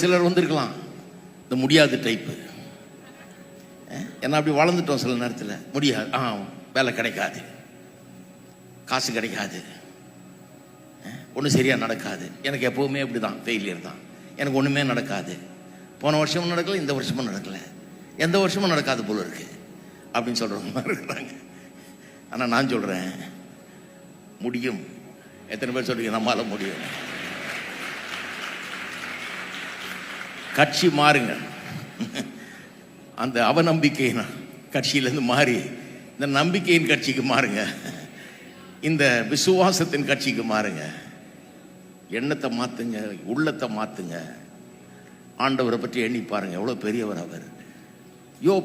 சிலர் வந்திருக்கலாம், இந்த முடியாது டைப்பு. ஏன்னா அப்படி வளர்ந்துட்டோம். சில நேரத்தில் முடியாது, வேலை கிடைக்காது, காசு கிடைக்காது, ஒன்றும் சரியாக நடக்காது. எனக்கு எப்போவுமே அப்படி தான், ஃபெயிலியர் தான். எனக்கு ஒன்றுமே நடக்காது. போன வருஷமும் நடக்கலை, இந்த வருஷமும் நடக்கலை, எந்த வருஷமும் நடக்காது போல இருக்கு அப்படின்னு சொல்கிறவங்க இருக்கிறாங்க. ஆனால் நான் சொல்கிறேன், முடியும். எத்தனை பேர் சொல்றீங்க நம்மளால முடியும்? கட்சி மாறுங்க. அந்த அவநம்பிக்கையின் கட்சியிலேருந்து மாறி இந்த நம்பிக்கையின் கட்சிக்கு மாறுங்க. இந்த விசுவாசத்தின் கட்சிக்கு மாறுங்க. எண்ணத்தை மாற்றுங்க, உள்ளத்தை மாற்றுங்க. ஆண்டவரை பற்றி எண்ணி பாருங்க, எவ்வளோ பெரியவர் அவர்.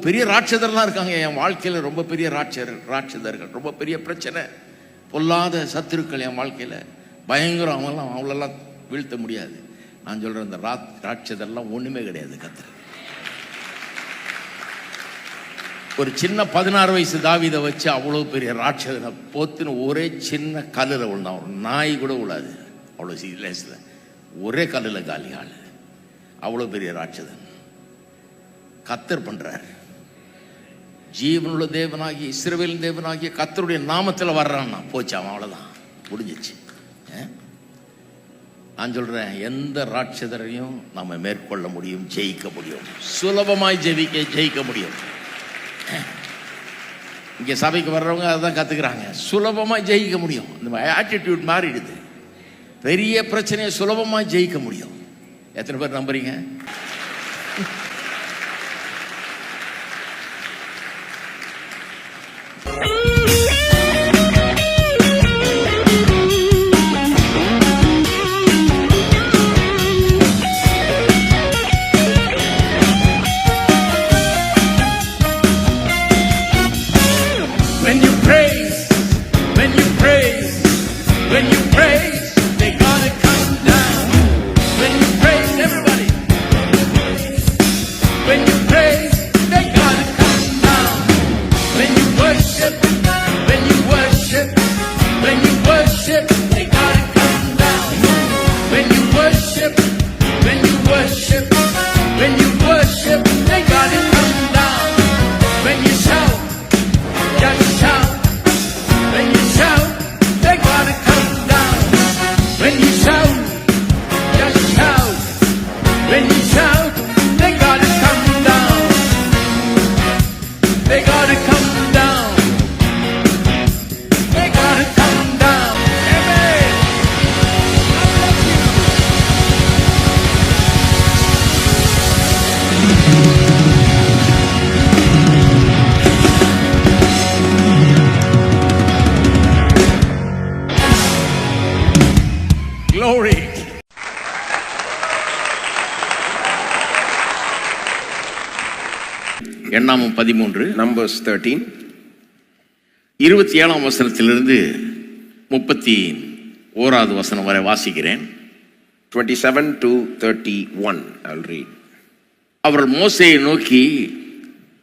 பெரிய ராட்சதர்லாம் இருக்காங்க என் வாழ்க்கையில், ரொம்ப பெரிய ராட்சதர்கள், ரொம்ப பெரிய பிரச்சனை, பொல்லாத சத்துருக்கள் என் வாழ்க்கையில் பயங்கரம். அவங்களெல்லாம் வீழ்த்த முடியாது. நான் சொல்கிறேன், இந்த ராட்சதெல்லாம் ஒன்றுமே கிடையாது. கர்த்தர் ஒரு சின்ன 16 வயசு தாவீதை வச்சு அவ்வளோ பெரிய ராட்சதனை போத்துன்னு ஒரே சின்ன கல்லில் விழுந்தான். ஒரு நாய் கூட விழாது, அவ்வளோ சீரியஸில் ஒரே கல்லில் காலி ஆள். அவ்வளோ பெரிய ராட்சதன் கர்த்தர் பண்றார். ஜீவனுள்ள தேவனாகி இஸ்ரவேலின் தேவனாகிய கர்த்தருடைய நாமத்தில் வர்றான்னா போச்சு, அவன் அவ்வளோதான், முடிஞ்சிச்சு. நான் சொல்றேன், எந்த ராட்சதரையும் நம்ம மேற்கொள்ள முடியும், ஜெயிக்க முடியும், சுலபமாய் ஜெயிக்க முடியும். இங்கே சபைக்கு வர்றவங்க அதான் கற்றுக்கிறாங்க, சுலபமாக ஜெயிக்க முடியும். இந்த ஆட்டிடியூட் மாறிடுது. பெரிய பிரச்சனையை சுலபமாக ஜெயிக்க முடியும். எத்தனை பேர் நம்புறீங்க? எண்ணாமம் 13 Numbers 13 27ஆம் வசனத்திலிருந்து 31வது வசனம் வரை வாசிக்கிறேன். 27 to 31 I'll read. அவர்கள் மோசேயை நோக்கி,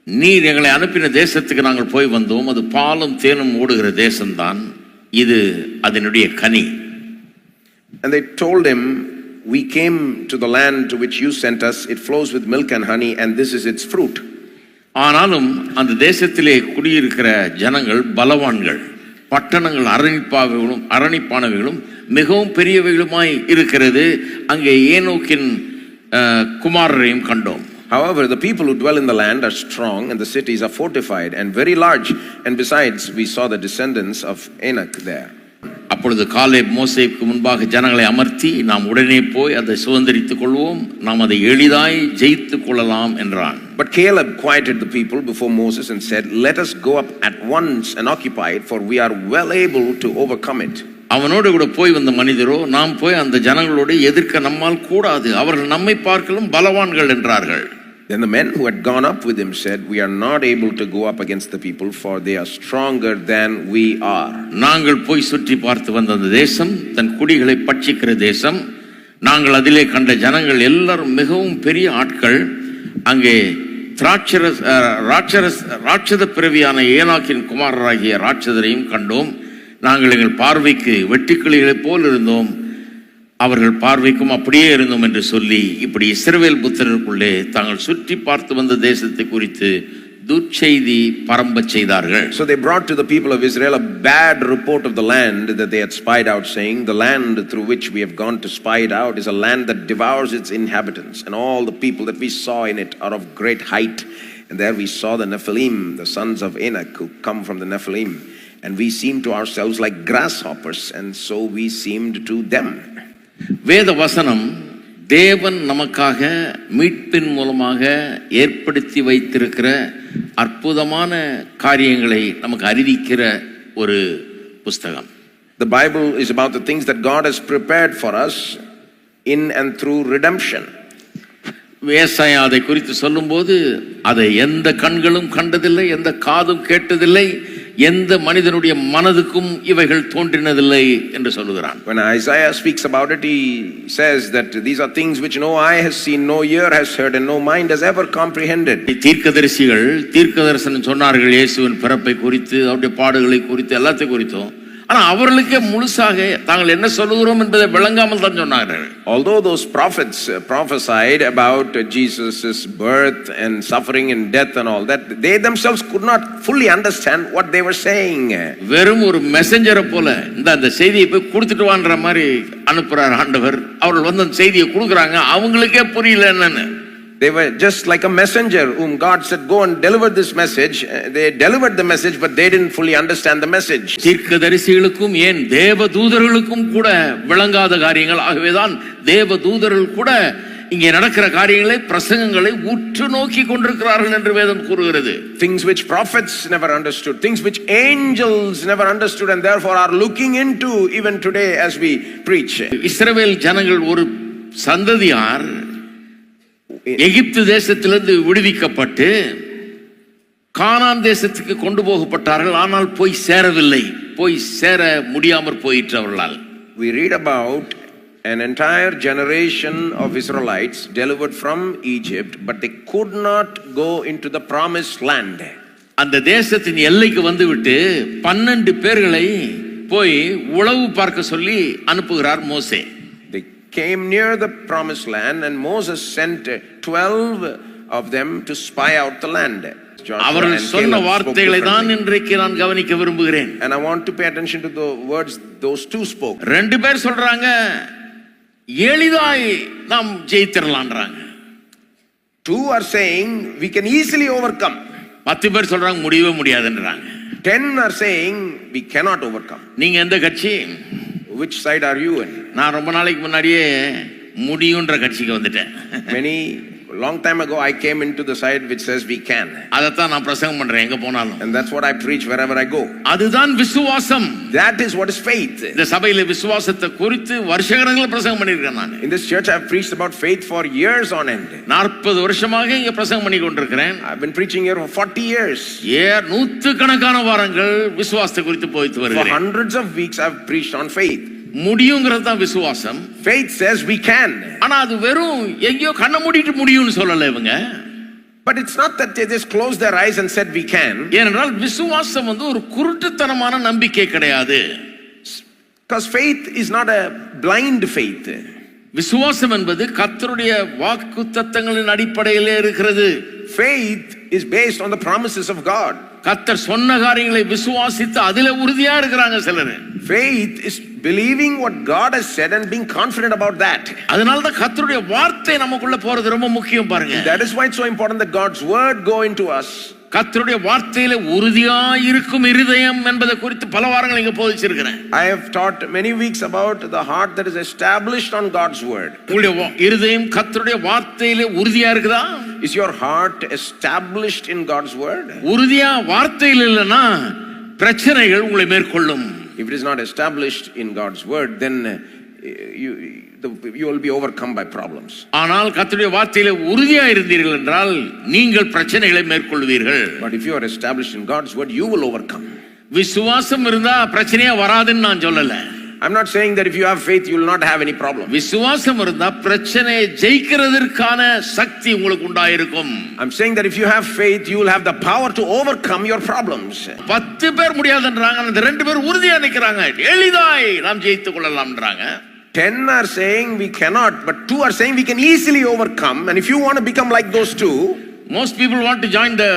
நீர் எங்களை அனுப்பின தேசத்துக்கு நாங்கள் போய் வந்தோம், அது பாலும் தேனும் ஓடுகிற தேசம்தான், இது அதனுடைய கனி. And they told him, we came to the land to which you sent us, it flows with milk and honey, and this is its fruit. ஆனாலும் அந்த தேசத்திலே குடியிருக்கிற ஜனங்கள் பலவான்கள், பட்டணங்கள் அரணிப்பானவைகளும் மிகவும் பெரியவைகளுமாய் இருக்கிறது. அங்கே ஏனோக்கின் குமாரரையும் கண்டோம். However, the people who dwell in the land are strong, and the cities are fortified and very large, and besides we saw the descendants of Anak there. அப்பொழுது காலேப் மோசேக்கு முன்பாக ஜனங்களை அமர்த்தி, நாம் உடனே போய் அதை சுதந்தரித்துக் கொள்வோம், நாம் அதை எளிதாய் ஜெயித்துக் கொள்ளலாம் என்றான். But Caleb quieted the people before Moses and said, let us go up at once and occupy it, for we are well able to overcome it. அவனோடு கூட போய் வந்த மனிதரோ, நாம் போய் அந்த ஜனங்களோடு எதிர்க்க நம்மால் கூடாது, அவர்கள் நம்மை பார்க்கலும் பலவான்கள் என்றார்கள். Then the men who had gone up with him said, we are not able to go up against the people, for they are stronger than we are. நாங்கள் போய் சுற்றி பார்த்து வந்த அந்த தேசம் தன் குடிகளை பட்சிக்கிற தேசம். நாங்கள் அதிலே கண்ட ஜனங்கள் எல்லாரும் மிகவும் பெரிய ஆட்கள். அங்கே ராட்சத பிறவியான ஏனாக்கின் குமாரராகிய ராட்சதரையும் கண்டோம். நாங்கள் எங்கள் பார்வைக்கு வெட்டுக்கிளிகளைப் போல் இருந்தோம். அவர்கள் பார்வைக்கும் அப்படியே இருந்தோம் என்று சொல்லி இப்படி இஸ்ரவேல் புத்திரருக்குள்ளே தாங்கள் சுற்றி பார்த்து வந்த தேசத்தை குறித்து துர்ச்செய்தி பரம்பச் செய்தார்கள். So they brought to the people of Israel a bad report of the land that they had spied out, saying, the land through which we have gone to spy it out is a land that devours its inhabitants, and all the people that we saw in it are of great height. And there we saw the Nephilim, the sons of Anak, who come from the Nephilim, and we seemed to ourselves like grasshoppers, and so we seemed to them. வேத வசனம் தேவன் நமக்காக மீட்பின் மூலமாக ஏற்படுத்தி வைத்திருக்கிற அற்புதமான காரியங்களை நமக்கு அறிவிக்கிற ஒரு புஸ்தகம். The Bible is about the things that God has prepared for us in and through redemption. ஏசாயா அதை குறித்து சொல்லும்போது அதை எந்த கண்களும் கண்டதில்லை, எந்த காதும் கேட்டதில்லை, எந்த மனிதனுடைய மனதுக்கும் இவைகள் தோன்றினதில்லை என்று சொல்லுகிறான். When Isaiah speaks about it, he says that these are things which no eye has seen, no ear has heard, and no mind has ever comprehended. தீர்க்கதரிசிகள் தீர்க்க தரிசனம் சொன்னார்கள் இயேசுவின் பிறப்பை குறித்து, அவருடைய பாடுகளை குறித்து, எல்லாத்தை குறித்தும். ஆனா அவர்களுக்கே முழுசாக தாங்கள் என்ன சொல்லுகிறோம் என்பதை விளங்காமல் தான் சொன்னார்கள். Although those prophets prophesied about Jesus' birth and suffering and death and all that, they themselves could not fully understand what they were saying. வெறும் ஒரு மெசஞ்சரை போல இந்த செய்தியை போய் கொடுத்துட்டு வான்ற மாதிரி அனுப்புறார் ஆண்டவர். அவர்கள் வந்து அந்த செய்தியை கொடுக்குறாங்க, அவங்களுக்கே புரியல என்னன்னு. They were just like a messenger whom God said, go and deliver this message. They delivered the message, but they didn't fully understand the message. தீர்க்கதரிசிகளுக்கும் ஏன் தேவ தூதர்களுக்கும் கூட விளங்காத காரியங்கள். ஆகவேதான் தேவ தூதர்கள் கூட இங்கே நடக்கிற காரியங்களை, பிரசங்கங்களை உற்று நோக்கி கொண்டிருக்கிறார்கள் என்று வேதம் கூறுகிறது. Things which prophets never understood, things which angels never understood, and therefore are looking into even today as we preach. இஸ்ரவேல் ஜனங்கள் ஒரு சந்ததியார் எகிப்து தேசத்திலிருந்து விடுவிக்கப்பட்டு கானான் தேசத்துக்கு கொண்டு போகப்பட்டார்கள். ஆனால் போய் சேரவில்லை, போய் சேர முடியாமற் போயிற்று அவர்களால். We read about an entire generation of Israelites delivered from Egypt, but they could not go into the promised land. அந்த தேசத்தின் எல்லைக்கு வந்துவிட்டு 12 பேர்களை போய் உளவு பார்க்க சொல்லி அனுப்புகிறார் மோசே. Came near the promised land, and Moses sent 12 of them to spy out the land. அவர்கள் சொன்ன வார்த்தைகளை தான் இன்றைக்கு நான் கவனிக்க விரும்புகிறேன். And I want to pay attention to the words those two spoke. ரெண்டு பேர் சொல்றாங்க எளிதாய் நாம் ஜெயித்திரலாம்ன்றாங்க. Two are saying we can easily overcome. 10 பேர் சொல்றாங்க முடியவே முடியாதுன்றாங்க. 10 are saying we cannot overcome. நீங்க எந்த கட்சி? Which side are you in? நான் ரொம்ப நாளைக்கு முன்னாடியே முடியும்ன்ற கட்சிக்கு வந்துட்டேன். Long time ago I came into the side which says we can. அதத்தான் நான் பிரசங்கம் பண்றேன் எங்க போனாலும். And that's what I preach wherever I go. அதுதான் விசுவாசம். That is what is faith. இந்த சபையில விசுவாசத்தை குறித்து வருஷக்கணக்கில் பிரசங்கம் பண்ணியிருக்கேன் நான். In this church I have preached about faith for years on end. 40 வருஷமாக இங்க பிரசங்கம் பண்ணி கொண்டிருக்கிறேன். I've been preaching here for 40 years. நூற்றுக்கணக்கான வாரங்கள் விசுவாசத்தை குறித்து போயிட்டு வருகிறேன். For hundreds of weeks I've preached on faith. முடியுங்கிறது தான் விசுவாசம். Faith says we can. ஆனா அது வெறும் எங்கயோ கண்ண மூடிட்டு முடியும்னு சொல்லல இவங்க. But it's not that they just closed their eyes and said we can. ஏனென்றால் விசுவாசம் வந்து ஒரு குருட்டுத்தனமான நம்பிக்கை கிடையாது. Because faith is not a blind faith. விசுவாசம் என்பது கர்த்தருடைய வாக்குத்தத்தங்களின் அடிப்படையிலே இருக்கிறது. Faith is based on the promises of God. கர்த்தர் சொன்ன காரியங்களை விசுவாசித்து அதிலே உறுதியா இருக்கிறாங்க சிலர். Faith is believing what God has said and being confident about that. அதனால தான் கர்த்தருடைய வார்த்தை நமக்குள்ள போறது ரொம்ப முக்கியம் பாருங்க. That is why it's so important that God's word go into us. கர்த்தருடைய வார்த்தையிலே உறுதியா இருக்கும் இருதயம் என்பதை குறித்து பல வாரங்கள் இங்க போதிச்சிருக்கிறேன். I have taught many weeks about the heart that is established on God's word. உங்களுடைய இருதயம் கர்த்தருடைய வார்த்தையிலே உறுதியா இருக்குதா? Is your heart established in God's word? உறுதியா வார்த்தையில் இல்லனா பிரச்சனைகள் உங்களை மேற்கொள்ளும். If it is not established in God's word, then you will be overcome by problems. ஆனால் கர்த்தருடைய வார்த்தையிலே உறுதியா இருந்தீர்கள் என்றால் நீங்கள் பிரச்சனைகளை மேற்கொள்வீர்கள். But if you are established in God's word, you will overcome. விசுவாசம் இருந்தா பிரச்சனையே வராதுன்னு நான் சொல்லல. I'm not saying that if you have faith you will not have any problem. விசுவாசம் இருந்தா பிரச்சனையை ஜெயிக்கிறதற்கான சக்தி உங்களுக்கு உண்டாயிருக்கும். I'm saying that if you have faith you will have the power to overcome your problems. 10 பேர் முடியாதுன்றாங்க, அந்த 2 பேர் உறுதியா நிக்கறாங்க. எளிதாய் நாம் ஜெயித்துக் கொள்ளலாம்ன்றாங்க. 10 are saying we cannot, but 2 are saying we can easily overcome. And if you want to become like those 2, most people want to join the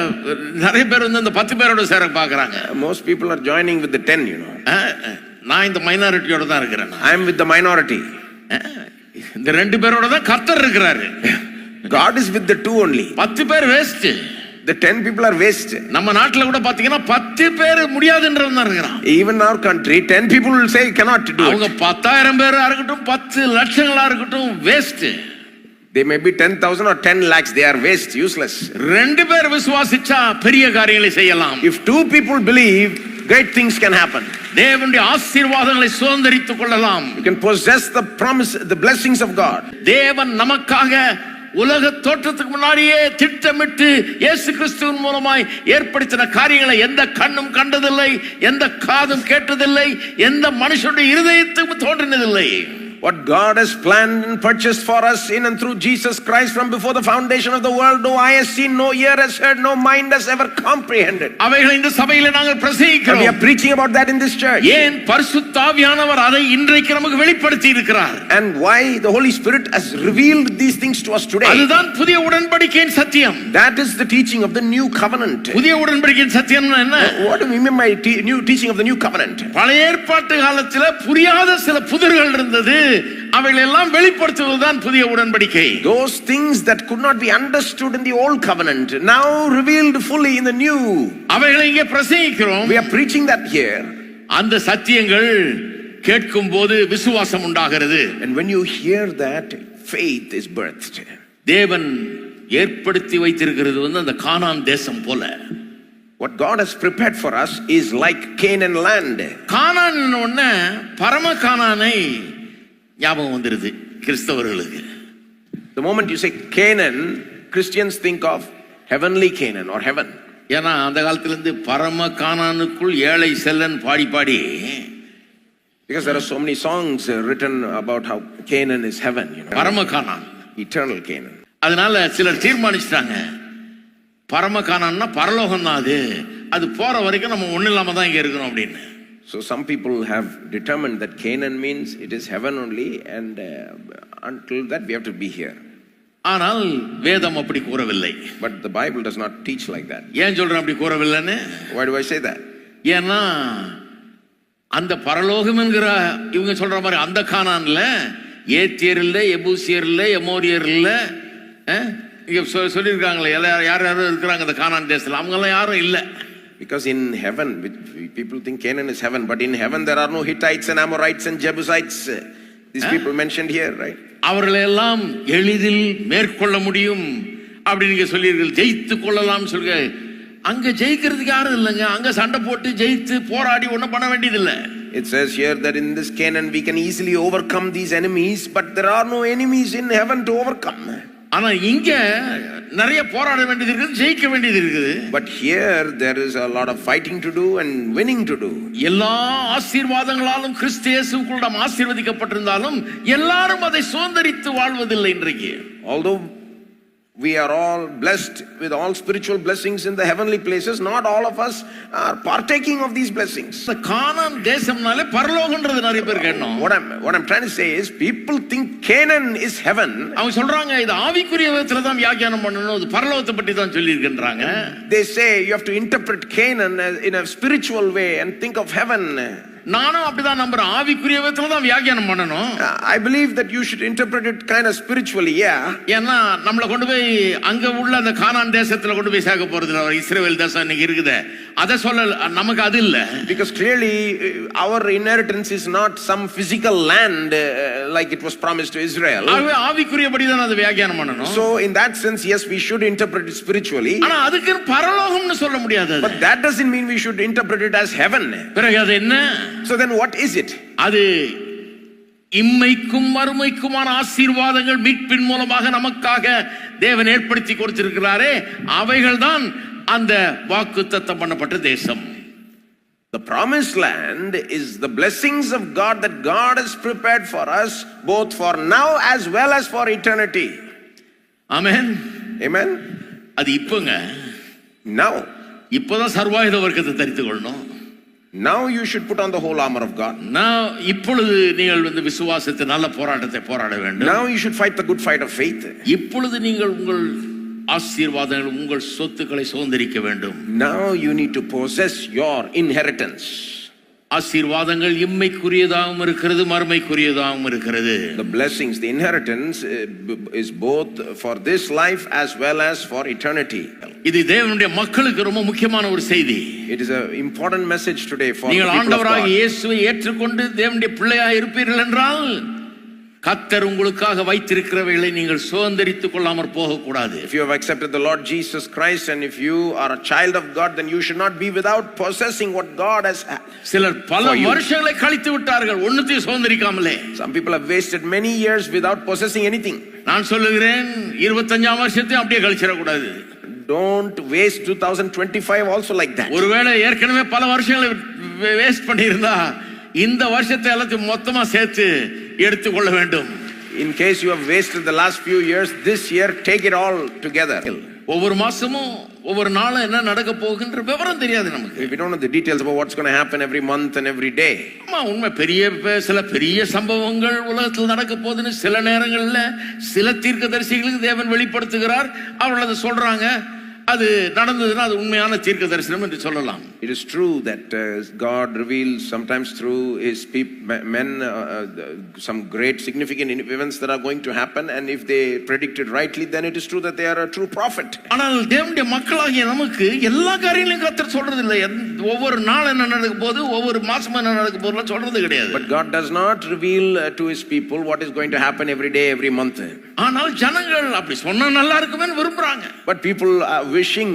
நிறைய பேர் வந்து அந்த 10 பேரோட சேர பார்க்கறாங்க. Most people are joining with the 10, you know. நான் இந்த மைனாரிட்டியோட தான் இருக்கிறேன். I am with the minority. இந்த 2 பேரோட தான் கர்த்தர் இருக்கிறாரு. God is with the 2 only. 10 பேர் waste. The 10 people are waste. நம்ம நாட்டுல கூட பாத்தீங்கன்னா 10 பேர் முடியாதுன்றவங்க இருக்கிறான். Even our country 10 people will say cannot do it. அவங்க 10,000 பேரா இருக்கட்டும் 10 லட்சங்களா இருக்கட்டும் waste. They may be 10,000 or 10 lakhs, they are waste, useless. 2 பேர் விசுவாசிச்சா பெரிய காரியங்களை செய்யலாம். If 2 people believe, great things can happen. தேவனுடைய ஆசீர்வாதங்களை சுதந்தரித்துக் கொள்ளலாம். You can possess the promise, the blessings of God. தேவன் நமக்காக உலக தோற்றத்துக்கு முன்னாடியே திட்டமிட்டு இயேசு கிறிஸ்துவின் மூலமாய் ஏற்படுத்தின காரியங்களை எந்த கண்ணும் கண்டதில்லை, எந்த காதும் கேட்டதில்லை, எந்த மனுஷனுடைய இருதயத்துக்கும் தோன்றினதில்லை. What God has planned and purchased for us in and through Jesus Christ from before the foundation of the world, no eye has seen, no ear has heard, no mind has ever comprehended. அவைகளை இந்த சபையிலே நாங்கள் பிரசங்கிக்கிறோம். We are preaching about that in this church. ஏன் பரிசுத்த ஆவியானவர் அதை இன்றைக்கு நமக்கு வெளிப்படுத்தி இருக்கிறார். And why the Holy Spirit has revealed these things to us today. அதுதான் புதிய உடன்படிக்கையின் சத்தியம். That is the teaching of the new covenant. புதிய உடன்படிக்கையின் சத்தியம் என்ன? What do we mean by new teaching of the new covenant? பழைய ஏற்பாட்டு காலத்தில் புரியாத சில புதிர்கள் இருந்தது. அவைகளை எல்லாம் வெளிப்படுத்துவதுதான் புதிய உடன்படிக்கை. Those things that could not be understood in the old covenant now revealed fully in the new. அவைகளை இங்கே பிரசங்கிக்கிறோம். We are preaching that here. அந்த சத்தியங்கள் கேட்கும்போது விசுவாசம் உண்டாகிறது. And when you hear that, faith is birthed. தேவன் ஏற்படுத்தி வைத்திருக்கிறது வந்து அந்த கானான் தேசம் போல. What God has prepared for us is like Canaan land. கானான் ஒண்ணே பரம கானானை ஞாபகம் வந்துருது கிறிஸ்தவர்களுக்கு. The moment you say Canaan, Christians think of heavenly Canaan or heaven. ஏன்னா அந்த காலத்துல இருந்து பரம கானானுக்குள் ஏழை செல்லன் பாடி பாடி, because there are so many songs written about how Canaan is heaven, you know. பரம கானான், eternal Canaan. அதனால சிலர் தீர்மானிச்சிட்டாங்க பரம கானான்னா பரலோகம் தான், அது போற வரைக்கும் நம்ம ஒண்ணு இல்லாம தான் இங்க இருக்கணும் அப்படின்னு. So some people have determined that Canaan means it is heaven only, and until that we have to be here. ஆனால் வேதம் அப்படி கூறவில்லை. But the Bible does not teach like that. ஏன் சொல்றேன் அப்படி கூறவில்லைன்னு? Why do I say that? ஏன்னா அந்த பரலோகம் என்கிற இவங்க சொல்ற மாதிரி அந்த கானான்ல ஏத்தியர் இல்ல, எபூசியர் இல்ல, எமோரியர் இல்ல, இங்க சொல்லியிருக்காங்களே யார் யாரும் இருக்கிறாங்க அந்த கானான் தேசத்துல, அவங்க எல்லாம் யாரும் இல்ல. Because in heaven, people think Canaan is heaven, but in heaven there are no Hittites and Amorites and Jebusites. These people mentioned here, right? அவர்களை எல்லாம் எளிதில் மேற்கொள்ள முடியும் அப்படி நீங்க சொல்லியிருக்கீங்க, ஜெயித்து கொள்ளலாம் சொல்லுங்க. அங்க ஜெயிக்கிறதுக்கு யாரும் இல்லைங்க, அங்க சண்டை போட்டு ஜெயித்து போராடி ஒன்றும் பண்ண வேண்டியது இல்லை. It says here that in this Canaan we can easily overcome these enemies, but there are no enemies in heaven to overcome. ஆனா இங்க நிறைய போராட வேண்டியது இருக்குது, ஜெயிக்க வேண்டியது இருக்குது. But here there is a lot of fighting to do and winning to do. எல்லா ஆசீர்வாதங்களாலும் கிறிஸ்து இயேசுவுக்குள் நாம் ஆசீர்வதிக்கப்பட்டிருந்தாலும் எல்லாரும் அதை சுதந்தரித்து வாழ்வதில்லை இன்றைக்கு. Although we are all blessed with all spiritual blessings in the heavenly places, not all of us are partaking of these blessings. The கானான் தேசம்னாலே பரலோகம்ன்றது நிறைய பேர் கேட்கணும். What I'm trying to say is people think Canaan is heaven. அவங்க சொல்றாங்க இது ஆவிக்குரிய விதத்துல தான் வியாக்கியானம் பண்ணணும், அது பரலோகத்தை பற்றி தான் சொல்லி இருக்கின்றாங்க. They say you have to interpret Canaan in a spiritual way and think of heaven. நானும் அப்படிதான் நம்புறேன், ஆவிக்குரிய விதத்துல தான் வியாக்கியானம் பண்ணணும். I believe that you should interpret it kind of spiritually, yeah. ஏன்னா நம்மளை கொண்டு போய் அங்க உள்ள அந்த கானான் தேசத்துல கொண்டு போய் சேர்க்க போறது இல்ல, இஸ்ரவேல் தேசம் இன்னைக்கு இருக்குது அதை சொல்ல நமக்கு அது இல்ல. Because clearly our inheritance is not some physical land like it was promised to Israel. ஆவிக்குரியபடி தான் அது வியாக்கியானம் பண்ணணும். So in that sense, yes, we should interpret it spiritually. ஆனா அதுக்கு பரலோகம்னு சொல்ல முடியாது. But that doesn't mean we should interpret it as heaven. பிறகு அது என்ன? So then what is it? அது இம்மைக்கும் மறுமைக்குமான ஆசீர்வாதங்கள் மீட்பின் மூலமாக நமக்காக தேவன் ஏற்படுத்தி கொடுத்திருக்கிறாரே, அவைகள் தான் அந்த வாக்குத்தத்தம் பண்ணப்பட்ட தேசம். The promised land is the blessings of God that God has prepared for us both for now as well as for eternity. Amen. Amen. அது இப்போங்க, now இப்போதான் சர்வாயுத வர்க்கத்தை தரித்துக் கொள்ளணும். Now you should put on the whole armor of God. நான் இப்பொழுது நீங்கள் இந்த விசுவாசத்தை நல்ல போராட்டத்தை போராட வேண்டும். Now you should fight the good fight of faith. இப்பொழுது நீங்கள் உங்கள் ஆசீர்வாதங்கள் உங்கள் சொத்துக்களை சுதந்தரிக்க வேண்டும். Now you need to possess your inheritance. ஆசீர்வாதங்கள் இம்மைக்குரியதாகவும் இருக்கிறது மறுமைக்குரியதாகவும் இருக்கிறது. The blessings, the inheritance is both for this life as well as for eternity. இது தேவனுடைய மக்களுக்கு ரொம்ப முக்கியமான ஒரு செய்தி. It is an important message today for நீங்கள் the people of ஆண்டவராகிய God. இயேசுவை ஏற்றுக்கொண்டு தேவனுடைய பிள்ளையாய் இருப்பீர்கள் என்றால் கர்த்தர் உங்களுக்காக வைத்திருக்கிறவைகளை நீங்கள் சுதந்தரித்துக் கொள்ளாமற் போகக்கூடாது. If you have accepted the Lord Jesus Christ and if you are a child of God, then you should not be without possessing what God has. சிலர் பல வருஷங்களை கழித்து விட்டார்கள் ஒண்ணுத்தையும் சுதந்தரிக்காமலே. Some people have wasted many years without possessing anything. நான் சொல்லுகிறேன் 25ஆம் வருஷத்தையும் அப்படியே கழிச்சிட கூடாது. Don't waste 2025 also like that. ஒருவேளை ஏற்கனவே பல வருஷங்களை வேஸ்ட் பண்ணியிருந்தா இந்த வருஷத்தை எல்லாத்தையும் மொத்தமா சேர்த்து எடுத்துக்கொள்ள வேண்டும். In case you have wasted the last few years, this year take it all together. ஒவ்வொரு மாசமும் ஒவ்வொரு நாளும் என்ன நடக்க போகுன்ற விவரம் தெரியாது நமக்கு. We don't know the details about what's going to happen every month and every day. ஆமா உண்மை சில பெரிய சம்பவங்கள் உலகத்தில் நடக்க போகுதுன்னு சில நேரங்கள்ல சில தீர்க்கதரிசிகளுக்கு தேவன் வெளிப்படுத்துகிறார். அவர்கள் அதை சொல்றாங்க. அது நடந்ததுன்னா அது உண்மையான தீர்க்க தரிசனம் என்று சொல்லலாம். It is true that God reveals sometimes through his men some great significant events that are going to happen, and if they predict it rightly, then it is true that they are a true prophet. ஆனால் தேவனுடைய மக்களாகிய நமக்கு எல்லா காரியங்களையும் கர்த்தர் சொல்றது இல்லை. ஒவ்வொரு நாள் என்ன நடக்க போகுது ஒவ்வொரு மாசம் என்ன நடக்க போகுதுன்னு சொல்றது கிடையாது. But God does not reveal to his people what is going to happen every day, every month. ஆனால் ஜனங்கள் அப்படி சொன்னா நல்லா இருக்குமே விரும்புறாங்க. But people are wishing,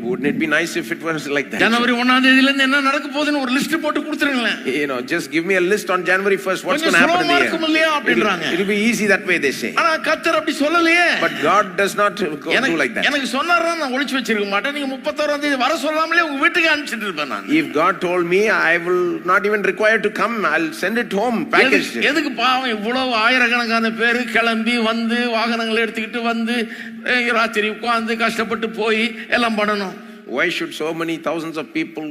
wouldn't it be nice if it was like that? ஜனவரி 1ஆம் தேதியில இருந்து என்ன நடக்க போகுதுன்னு ஒரு லிஸ்ட் போட்டு கொடுத்துருங்களேன். You know, just give me a list on January 1st what's going to happen in the year. It will be easy that way, they say. ஆனா கர்த்தர் அப்படி சொல்லலையே. But God does not do like that. எனக்கு சொன்னாரா நான் ஒளிச்சு வச்சிருக்க மாட்டேன். நீங்க 31ஆம் தேதி வர சொல்லாமலே உங்க வீட்டுக்கு அனுப்பிச்சிட்டு இருப்பேன் நான். If God told me, I will not even require to come. I'll send it home packaged. எதுக்கு பாவம் இவ்வளவு ஆயிரக்கணக்கான பேர் கிளம்பி வந்து வாகனங்களை எடுத்துக்கிட்டு வந்து ராத்திரி உட்கார்ந்து கஷ்டப்பட்டு போய் எல்லாம் பண்ணணும்? Why should so many thousands of people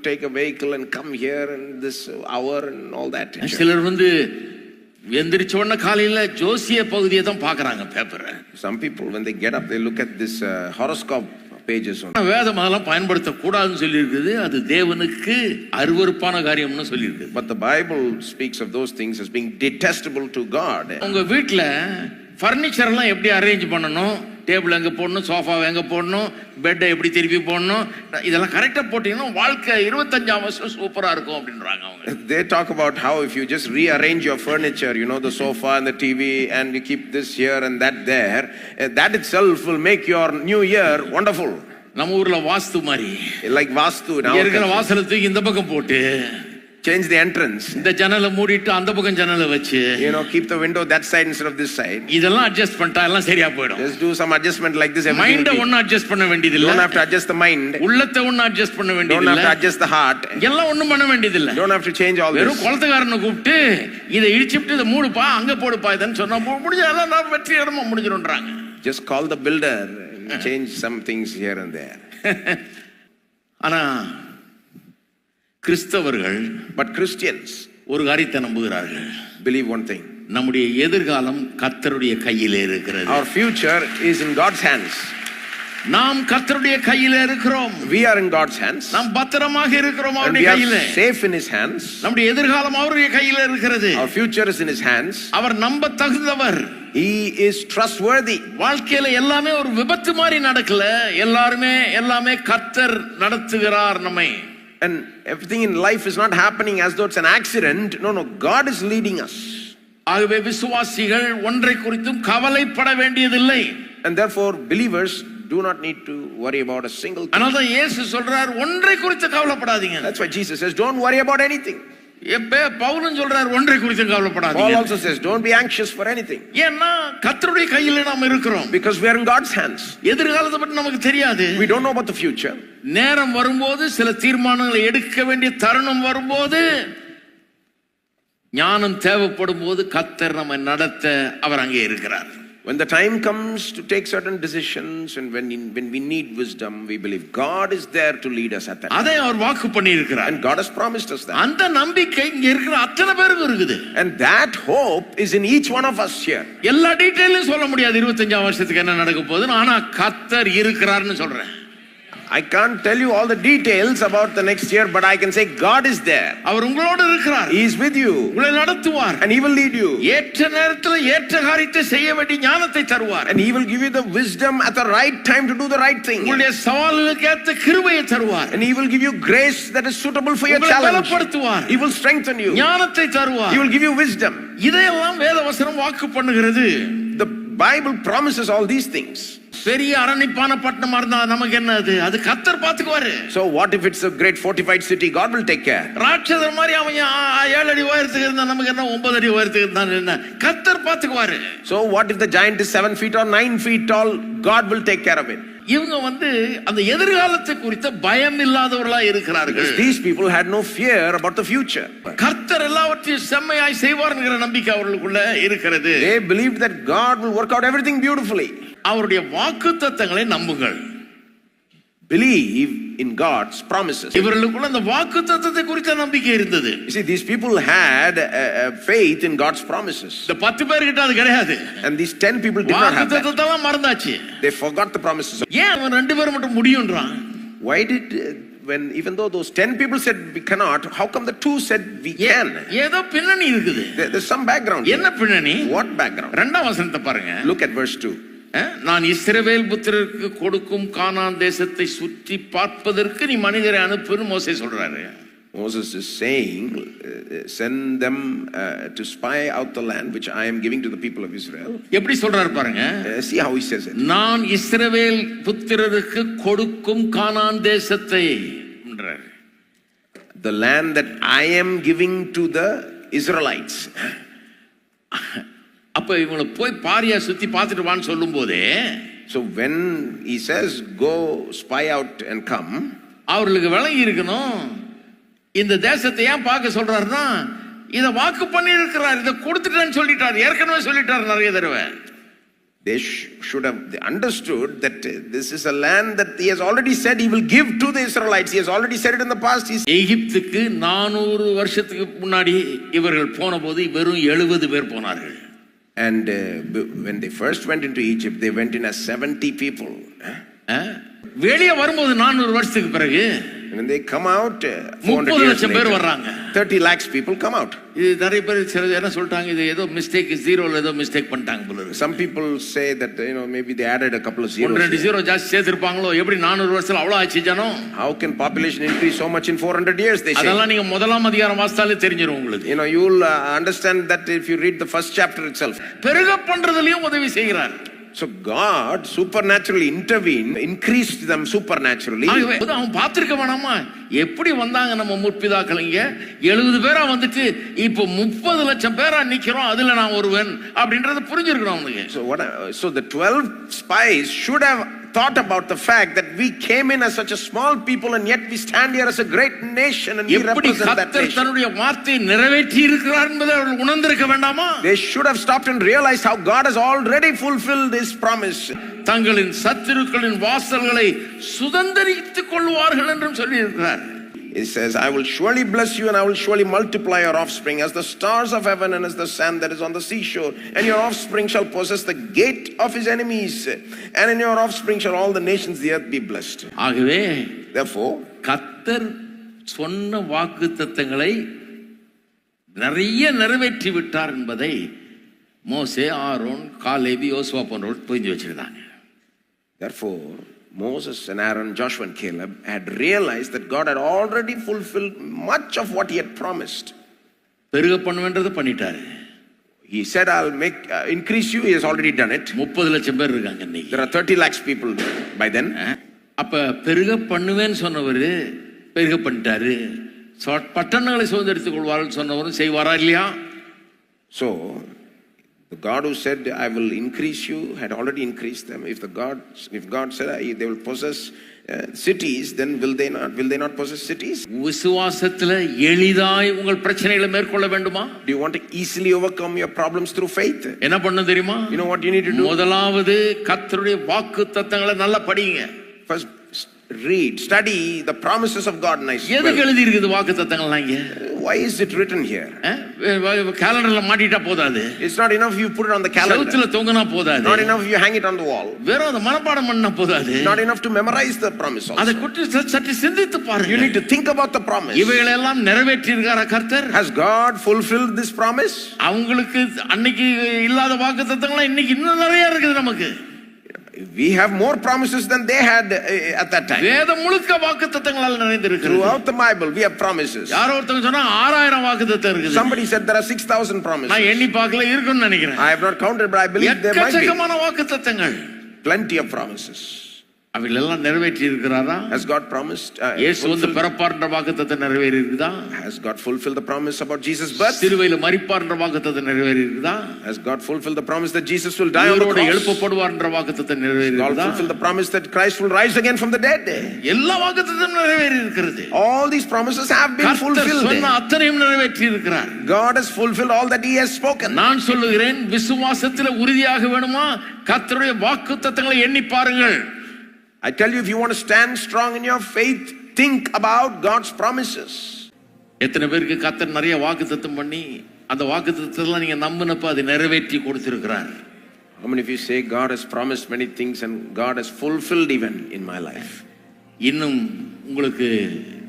take a vehicle and come here and this hour and all that? சிலர் வந்து எந்திரிச்ச உடனே காலையில ஜோசிய பகுதியை தான் பார்க்கறாங்க பேப்பரை. Some people when they get up they look at this horoscope pages on. வேதம் அதெல்லாம் பயன்படுத்த கூடாதுன்னு சொல்லி இருக்குது. அது தேவனுக்கு அருவருப்பான காரியம்னு சொல்லி இருக்குது. But the Bible speaks of those things as being detestable to God. உங்க வீட்ல ஃபர்னிச்சர் எல்லாம் எப்படி அரேஞ்ச் பண்ணணும், டேபிள் எங்க போடணும், சோஃபா எங்க போடணும், பெட்டை எப்படி திருப்பி போடணும், இதெல்லாம் கரெக்டா போட்டீங்கன்னா வாழ்க்கை 25ஆம் வருஷம் சூப்பரா இருக்கும் அப்படின்றாங்க அவங்க. They talk about how if you just rearrange your furniture, you know, the sofa and the TV, and you keep this here and that there, that itself will make your new year wonderful. நம்ம ஊர்ல வாஸ்து மாதிரி, like vastu now. இருக்கிற வாசலுக்கு இந்த பக்கம் போட்டு change the entrance. இந்த ஜன்னலை மூடிட்டு அந்த பக்கம் ஜன்னலை வச்சு, you know, keep the window that side instead of this side. இதெல்லாம் அட்ஜஸ்ட் பண்ணிட்டா எல்லாம் சரியா போய்டும். Just do some adjustment like this. மைண்ட ஒண்ணு அட்ஜஸ்ட் பண்ண வேண்டியது இல்ல. Don't have to adjust the mind. உள்ளத்தை ஒண்ணு அட்ஜஸ்ட் பண்ண வேண்டியது இல்ல. Don't have to adjust the heart. எல்லாம் ஒண்ணும் பண்ண வேண்டியது இல்ல. Don't have to change all this. வெறும் குளத்துக்காரனை கூப்பிட்டு இதை இடிச்சிட்டு இதை மூடுப்பா அங்க போடுப்பா இதன்னு சொன்னா முடிஞ்ச எல்லாம் நான் வெற்றிகரமா முடிஞ்சிரும்ன்றாங்க. Just call the builder and change some things here and there. ஆனா கிறிஸ்தவர்கள், but Christians, ஒரு காரியத்தை நம்புகிறார்கள். believe one thing. நம்முடைய எதிர்காலம் கர்த்தருடைய கையிலே இருக்கிறது. Our future is in God's hands. நாம் கர்த்தருடைய கையிலே இருக்கிறோம். We are in God's hands. நாம் பத்திரமாக இருக்கிறோம் அவருடைய கையிலே. Safe in his hands. நம்முடைய எதிர்காலம் அவருடைய கையிலே இருக்கிறது. Our future is in his hands. அவர் நம்ப தகுந்தவர். He is trustworthy. வாழ்க்கையில எல்லாமே ஒரு விபத்து மாதிரி நடக்கல. எல்லாமே கர்த்தர் நடத்துகிறார் நம்மை. And everything in life is not happening as though it's an accident. No, God is leading us. ஆகவே விசுவாசிகள் ஒன்றை குறித்தும் கவலைப்பட வேண்டியதில்லை. And therefore believers do not need to worry about a single thing. அதனால இயேசு சொல்றார் ஒன்றை குறித்து கவலைப்படாதீங்க. That's why Jesus says don't worry about anything. பவுலும் சொல்றார் ஒன்றை குறித்து கவலைப்படாதீங்க. Paul also says don't be anxious for anything. ஏன்னா கர்த்தருடைய கையில நாம இருக்கிறோம். Because we are in God's hands. எதிர்காலத்தை பத்தி நமக்கு தெரியாது. We don't know about the future. நேரம் வரும்போது சில தீர்மானங்களை எடுக்க வேண்டிய தருணம் வரும்போது ஞானம் தேவைப்படும் போது கர்த்தர் நம்மை நடத்த அவர் அங்கே இருக்கிறார். When the time comes to take certain decisions and when we need wisdom, we believe God is there to lead us at that time. அதை அவர் வாக்கு பண்ணி இருக்கிறார். And God has promised us that. அந்த நம்பிக்கை இங்க இருக்கிற அத்தனை பேருக்கு இருக்குது. And that hope is in each one of us here. எல்லா டீடைலும் சொல்ல முடியாது 25ஆம் வருஷத்துக்கு என்ன நடக்க போகுதுன்னு, ஆனா கர்த்தர் இருக்கிறார்னு சொல்றேன். I can't tell you all the details about the next year, but I can say God is there. அவர் உங்களோடு இருக்கிறார். He is with you. உங்களை நடத்துவார். And He will lead you. ஏற்ற நேரத்தில் ஏற்ற காரியத்தை செய்ய வேண்டிய ஞானத்தை தருவார். And He will give you the wisdom at the right time to do the right thing. உங்களுடைய சவாலுக்கு ஏற்ற கிருபையை தருவார். And He will give you grace that is suitable for your challenge. பலப்படுத்துவார். He will strengthen you. ஞானத்தை தருவார். He will give you wisdom. இதையெல்லாம் வேதவசனம் வாக்கு பண்ணுகிறது. The Bible promises all these things. பெரிய அரணிப்பான பட்டணமா இருந்தா நமக்கு என்ன அது கர்த்தர் பாத்துக்குவாரு. So what if it's a great fortified city? God will take care. ராட்சதர் மாதிரி அவன் 7 அடி உயரத்துக்கு இருந்தா நமக்கு என்ன 9 அடி உயரத்துக்கு இருந்தா என்ன, கர்த்தர் பாத்துக்குவாரு. So what if the giant is 7 feet or 9 feet tall? God will take care of it. இவங்க அந்த எதிர்காலத்தை குறித்த பயம் இல்லாதவர்களா இருக்கிறார்கள். These people had no fear about the future. கர்த்தர் எல்லாவற்றையும் செம்மையாய் செய்வார்ங்கிற நம்பிக்கை அவர்களுக்குள்ள இருக்கிறது. They believed that God will work out everything beautifully. அவருடைய வாக்குத்தத்தங்களை நம்புங்கள். Believe in God's promises. இவர்களுக்குள்ள அந்த வாக்குத்தத்தத்தை குறித்த நம்பிக்கை இருந்தது. You see, these people had faith in God's promises. இந்த 10 பேர் கிட்ட அது கிடையாது. And these 10 people did not have that. வாக்குத்தத்தத்தை மறந்தாச்சு. They forgot the promises. ஏன் அவன் 2 பேர் மட்டும் முடியும்ன்றான்? Why did when even though those 10 people said we cannot, how come the 2 said we can? ஏதோ பின்னணி இருக்குது. There's some background. என்ன பின்னணி? What background? 2ஆம் வசனத்தை பாருங்க. Look at verse 2. நான் இஸ்ரவேல் புத்திரருக்கு கொடுக்கும் கானான் தேசத்தை சுற்றி பார்ப்பதற்கு நீ மனிதரை அனுப்புன்னு மோசே சொல்றாரு. Moses is saying, send them to spy out the land which I am giving to the people of Israel. எப்படி சொல்றாரு பாருங்க. See how he says it. நான் இஸ்ரவேல் புத்திரருக்கு கொடுக்கும் கானான் தேசத்தை, the land that I am giving to the Israelites. அப்ப இவங்களை போய் பாரியா சுத்தி பார்த்துட்டு வான்னு சொல்லும் போதே, so when he says go spy out and come, அவர்களுக்கு விளங்கி இருக்கணும் இந்த தேசத்தை ஏன் பார்க்க சொல்றாருன்னா இத வாக்கு பண்ணி இருக்கிறார், இத கொடுத்துட்டேன்னு சொல்லிட்டார், ஏற்கனவே சொல்லிட்டார் நிறைய தடவை. They should have understood that this is a land that he has already said he will give to the Israelites. He has already said it in the past. எகிப்துக்கு 400 வருஷத்துக்கு முன்னாடி இவர்கள் போன போது வெறும் 70 பேர் போனார்கள். And when they first went into Egypt, they went in as 70 people. வெளியே வரும்போது 400 வருஷத்துக்கு பிறகு when they come out 30 லட்சம் பேர் வர்றாங்க. 30 lakhs people come out. இது நிறைய பேர் என்ன சொல்றாங்க, இது ஏதோ மிஸ்டேக், ஜீரோல ஏதோ மிஸ்டேக் பண்ணிட்டாங்க போல இருக்கு. Some people say that maybe they added a couple of zeros. 2 zero ஜாஸ்தி சேர்த்திருப்பாங்களோ, எப்படி 400 வருஷத்துல அவ்வளவு ஆச்சு ஜனம்? How can population increase so much in 400 years, they say. அதெல்லாம் நீங்க முதலாம் அதிகாரம் வாசித்தாலே தெரிஞ்சிரும் உங்களுக்கு. You will understand that if you read the first chapter itself. பெருக பண்றதுலயும் உதவி செய்கிறார். So God supernaturally intervened, increased them supernaturally. அவன் பார்த்திருக்க வேணாமா எப்படி வந்தாங்க நம்ம முற்பிதாக்கள், இங்க 70 பேரா வந்துட்டு இப்போ 30 லட்சம் பேரா நிக்கிறோம், அதுல நான் ஒருவன் அப்படின்றது புரிஞ்சிருக்கணும் அவனுக்கு. So the 12 spies should have thought about the fact that we came in as such a small people and yet we stand here as a great nation and we represent that nation. தன்னுடைய வார்த்தையை நிறைவேற்றி இருக்கிறார் என்பதை அவர்கள் உணர்ந்திருக்க வேண்டாமா? They should have stopped and realized how God has already fulfilled his promise. தங்களின் சத்துருக்களின் வாசல்களை சுதந்தரித்துக் கொள்வார்கள் என்றும் சொல்லி இருக்கிறார். He says, I will surely bless you and I will surely multiply your offspring as the stars of heaven and as the sand that is on the seashore. And your offspring shall possess the gate of his enemies. And in your offspring shall all the nations of the earth be blessed. ஆகவே Therefore, கர்த்தர் சொன்ன வாக்குத்தத்தங்களை நிறைய நிறைவேற்றி விட்டார் என்பதை மோசே, Aaron, காலேபு, யோசுவா போன்றவர்கள் புரிஞ்சு வச்சிருந்தாங்க. Therefore, Moses and Aaron, Joshua and Caleb had realized that God had already fulfilled much of what he had promised. பெருக பண்ணுவேன்றதை பண்ணிட்டாரு. He said, I'll make increase you. He has already done it. 30 லட்சம் பேர் இருக்காங்க இன்னைக்கு. There are 30 lakhs people by then. அப்ப பெருக பண்ணுவேன்னு சொன்னவரு பெருக பண்ணிட்டாரு. பட்டணங்களை சுதந்திரித்துக் கொள்வார்கள் சொன்னவரும் செய்வாரா இல்லையா? So The God who said, I will increase you, had already increased them. If God said they will possess cities, then will they not possess cities? விசுவாசத்துல எளிதாய் உங்கள் பிரச்சனைகளை மேற்கொள்ள வேண்டுமா? Do you want to easily overcome your problems through faith? என்ன பண்ணணும் தெரியுமா? You know what you need to do? முதலாவது கர்த்தருடைய வாக்குத்தத்தங்களை நல்லா படிங்க. First, read, study the promises of God nicely. எதுக்கு எழுதி இருக்குது வாக்குத்தத்தங்கள்லாம் இங்க? Why is it written here? காலண்டர்ல மாட்டிட்டா போதாது. It's not enough you put it on the calendar. செவுத்துல தொங்கனா போதாது. Not enough you hang it on the wall. வெறும் அத மனப்பாடம் பண்ணா போதாது. Not enough to memorize the promise also. அத குட்டி சற்று சிந்தித்து பாருங்க. You need to think about the promise. இவைகளை எல்லாம் நிறைவேற்றி இருக்காரா கர்த்தர்? Has God fulfilled this promise? அவங்களுக்கு அன்னைக்கு இல்லாத வாக்குத்தத்தங்கள் இன்னைக்கு இன்னும் நிறைய இருக்குது நமக்கு. We have more promises than they had at that time. வேதம் முழுக்க வாக்குத்தத்தங்களால் நிறைந்திருக்கிறது. Throughout the Bible we have promises. யாரோ ஒருத்தங்க சொன்னா 6000 வாக்குத்தத்தம் இருக்குது. Somebody said there are 6000 promises. நான் எண்ணி பார்க்கல இருக்குன்னு நினைக்கிறேன். I have not counted, but I believe there might be. எக்கச்சக்கமான வாக்குத்தத்தங்கள். Plenty of promises. அவைகள் எல்லாம் நிறைவேற்றி இருக்கிறாரா? Has God promised? இயேசு வந்து பிறப்பார்ன்ற வாக்குத்தத்தம் நிறைவேறி இருக்குதா? Has God fulfilled the promise about Jesus' birth? சிலுவையில மரிப்பார்ன்ற வாக்குத்தத்தம் நிறைவேறி இருக்குதா? Has God fulfilled the promise that Jesus will die on the cross? உயிரோடு எழுப்பப்படுவார்ன்ற வாக்குத்தத்தம் நிறைவேறி இருக்குதா? God fulfilled the promise that Christ will rise again from the dead? எல்லா வாக்குத்தத்தமும் நிறைவேறி இருக்கிறது. All these promises have been fulfilled. சொன்ன அத்தனையும் நிறைவேற்றி இருக்கிறார். God has fulfilled all that he has spoken. நான் சொல்லுகிறேன், விசுவாசத்தில் உறுதியாக வேணுமா? கர்த்தருடைய வாக்குத்தத்தங்களை எண்ணி பாருங்கள். I tell you, if you want to stand strong in your faith, think about God's promises. எத்தனை பேருக்கு கர்த்தர் நிறைய வாக்குத்தத்தம் பண்ணி அந்த வாக்குத்தத்தத்தை நீங்க நம்பினப்ப அதை நிறைவேற்றி கொடுத்திருக்கிறார்? How many of you say God has promised many things and God has fulfilled even in my life? இன்னும் உங்களுக்கு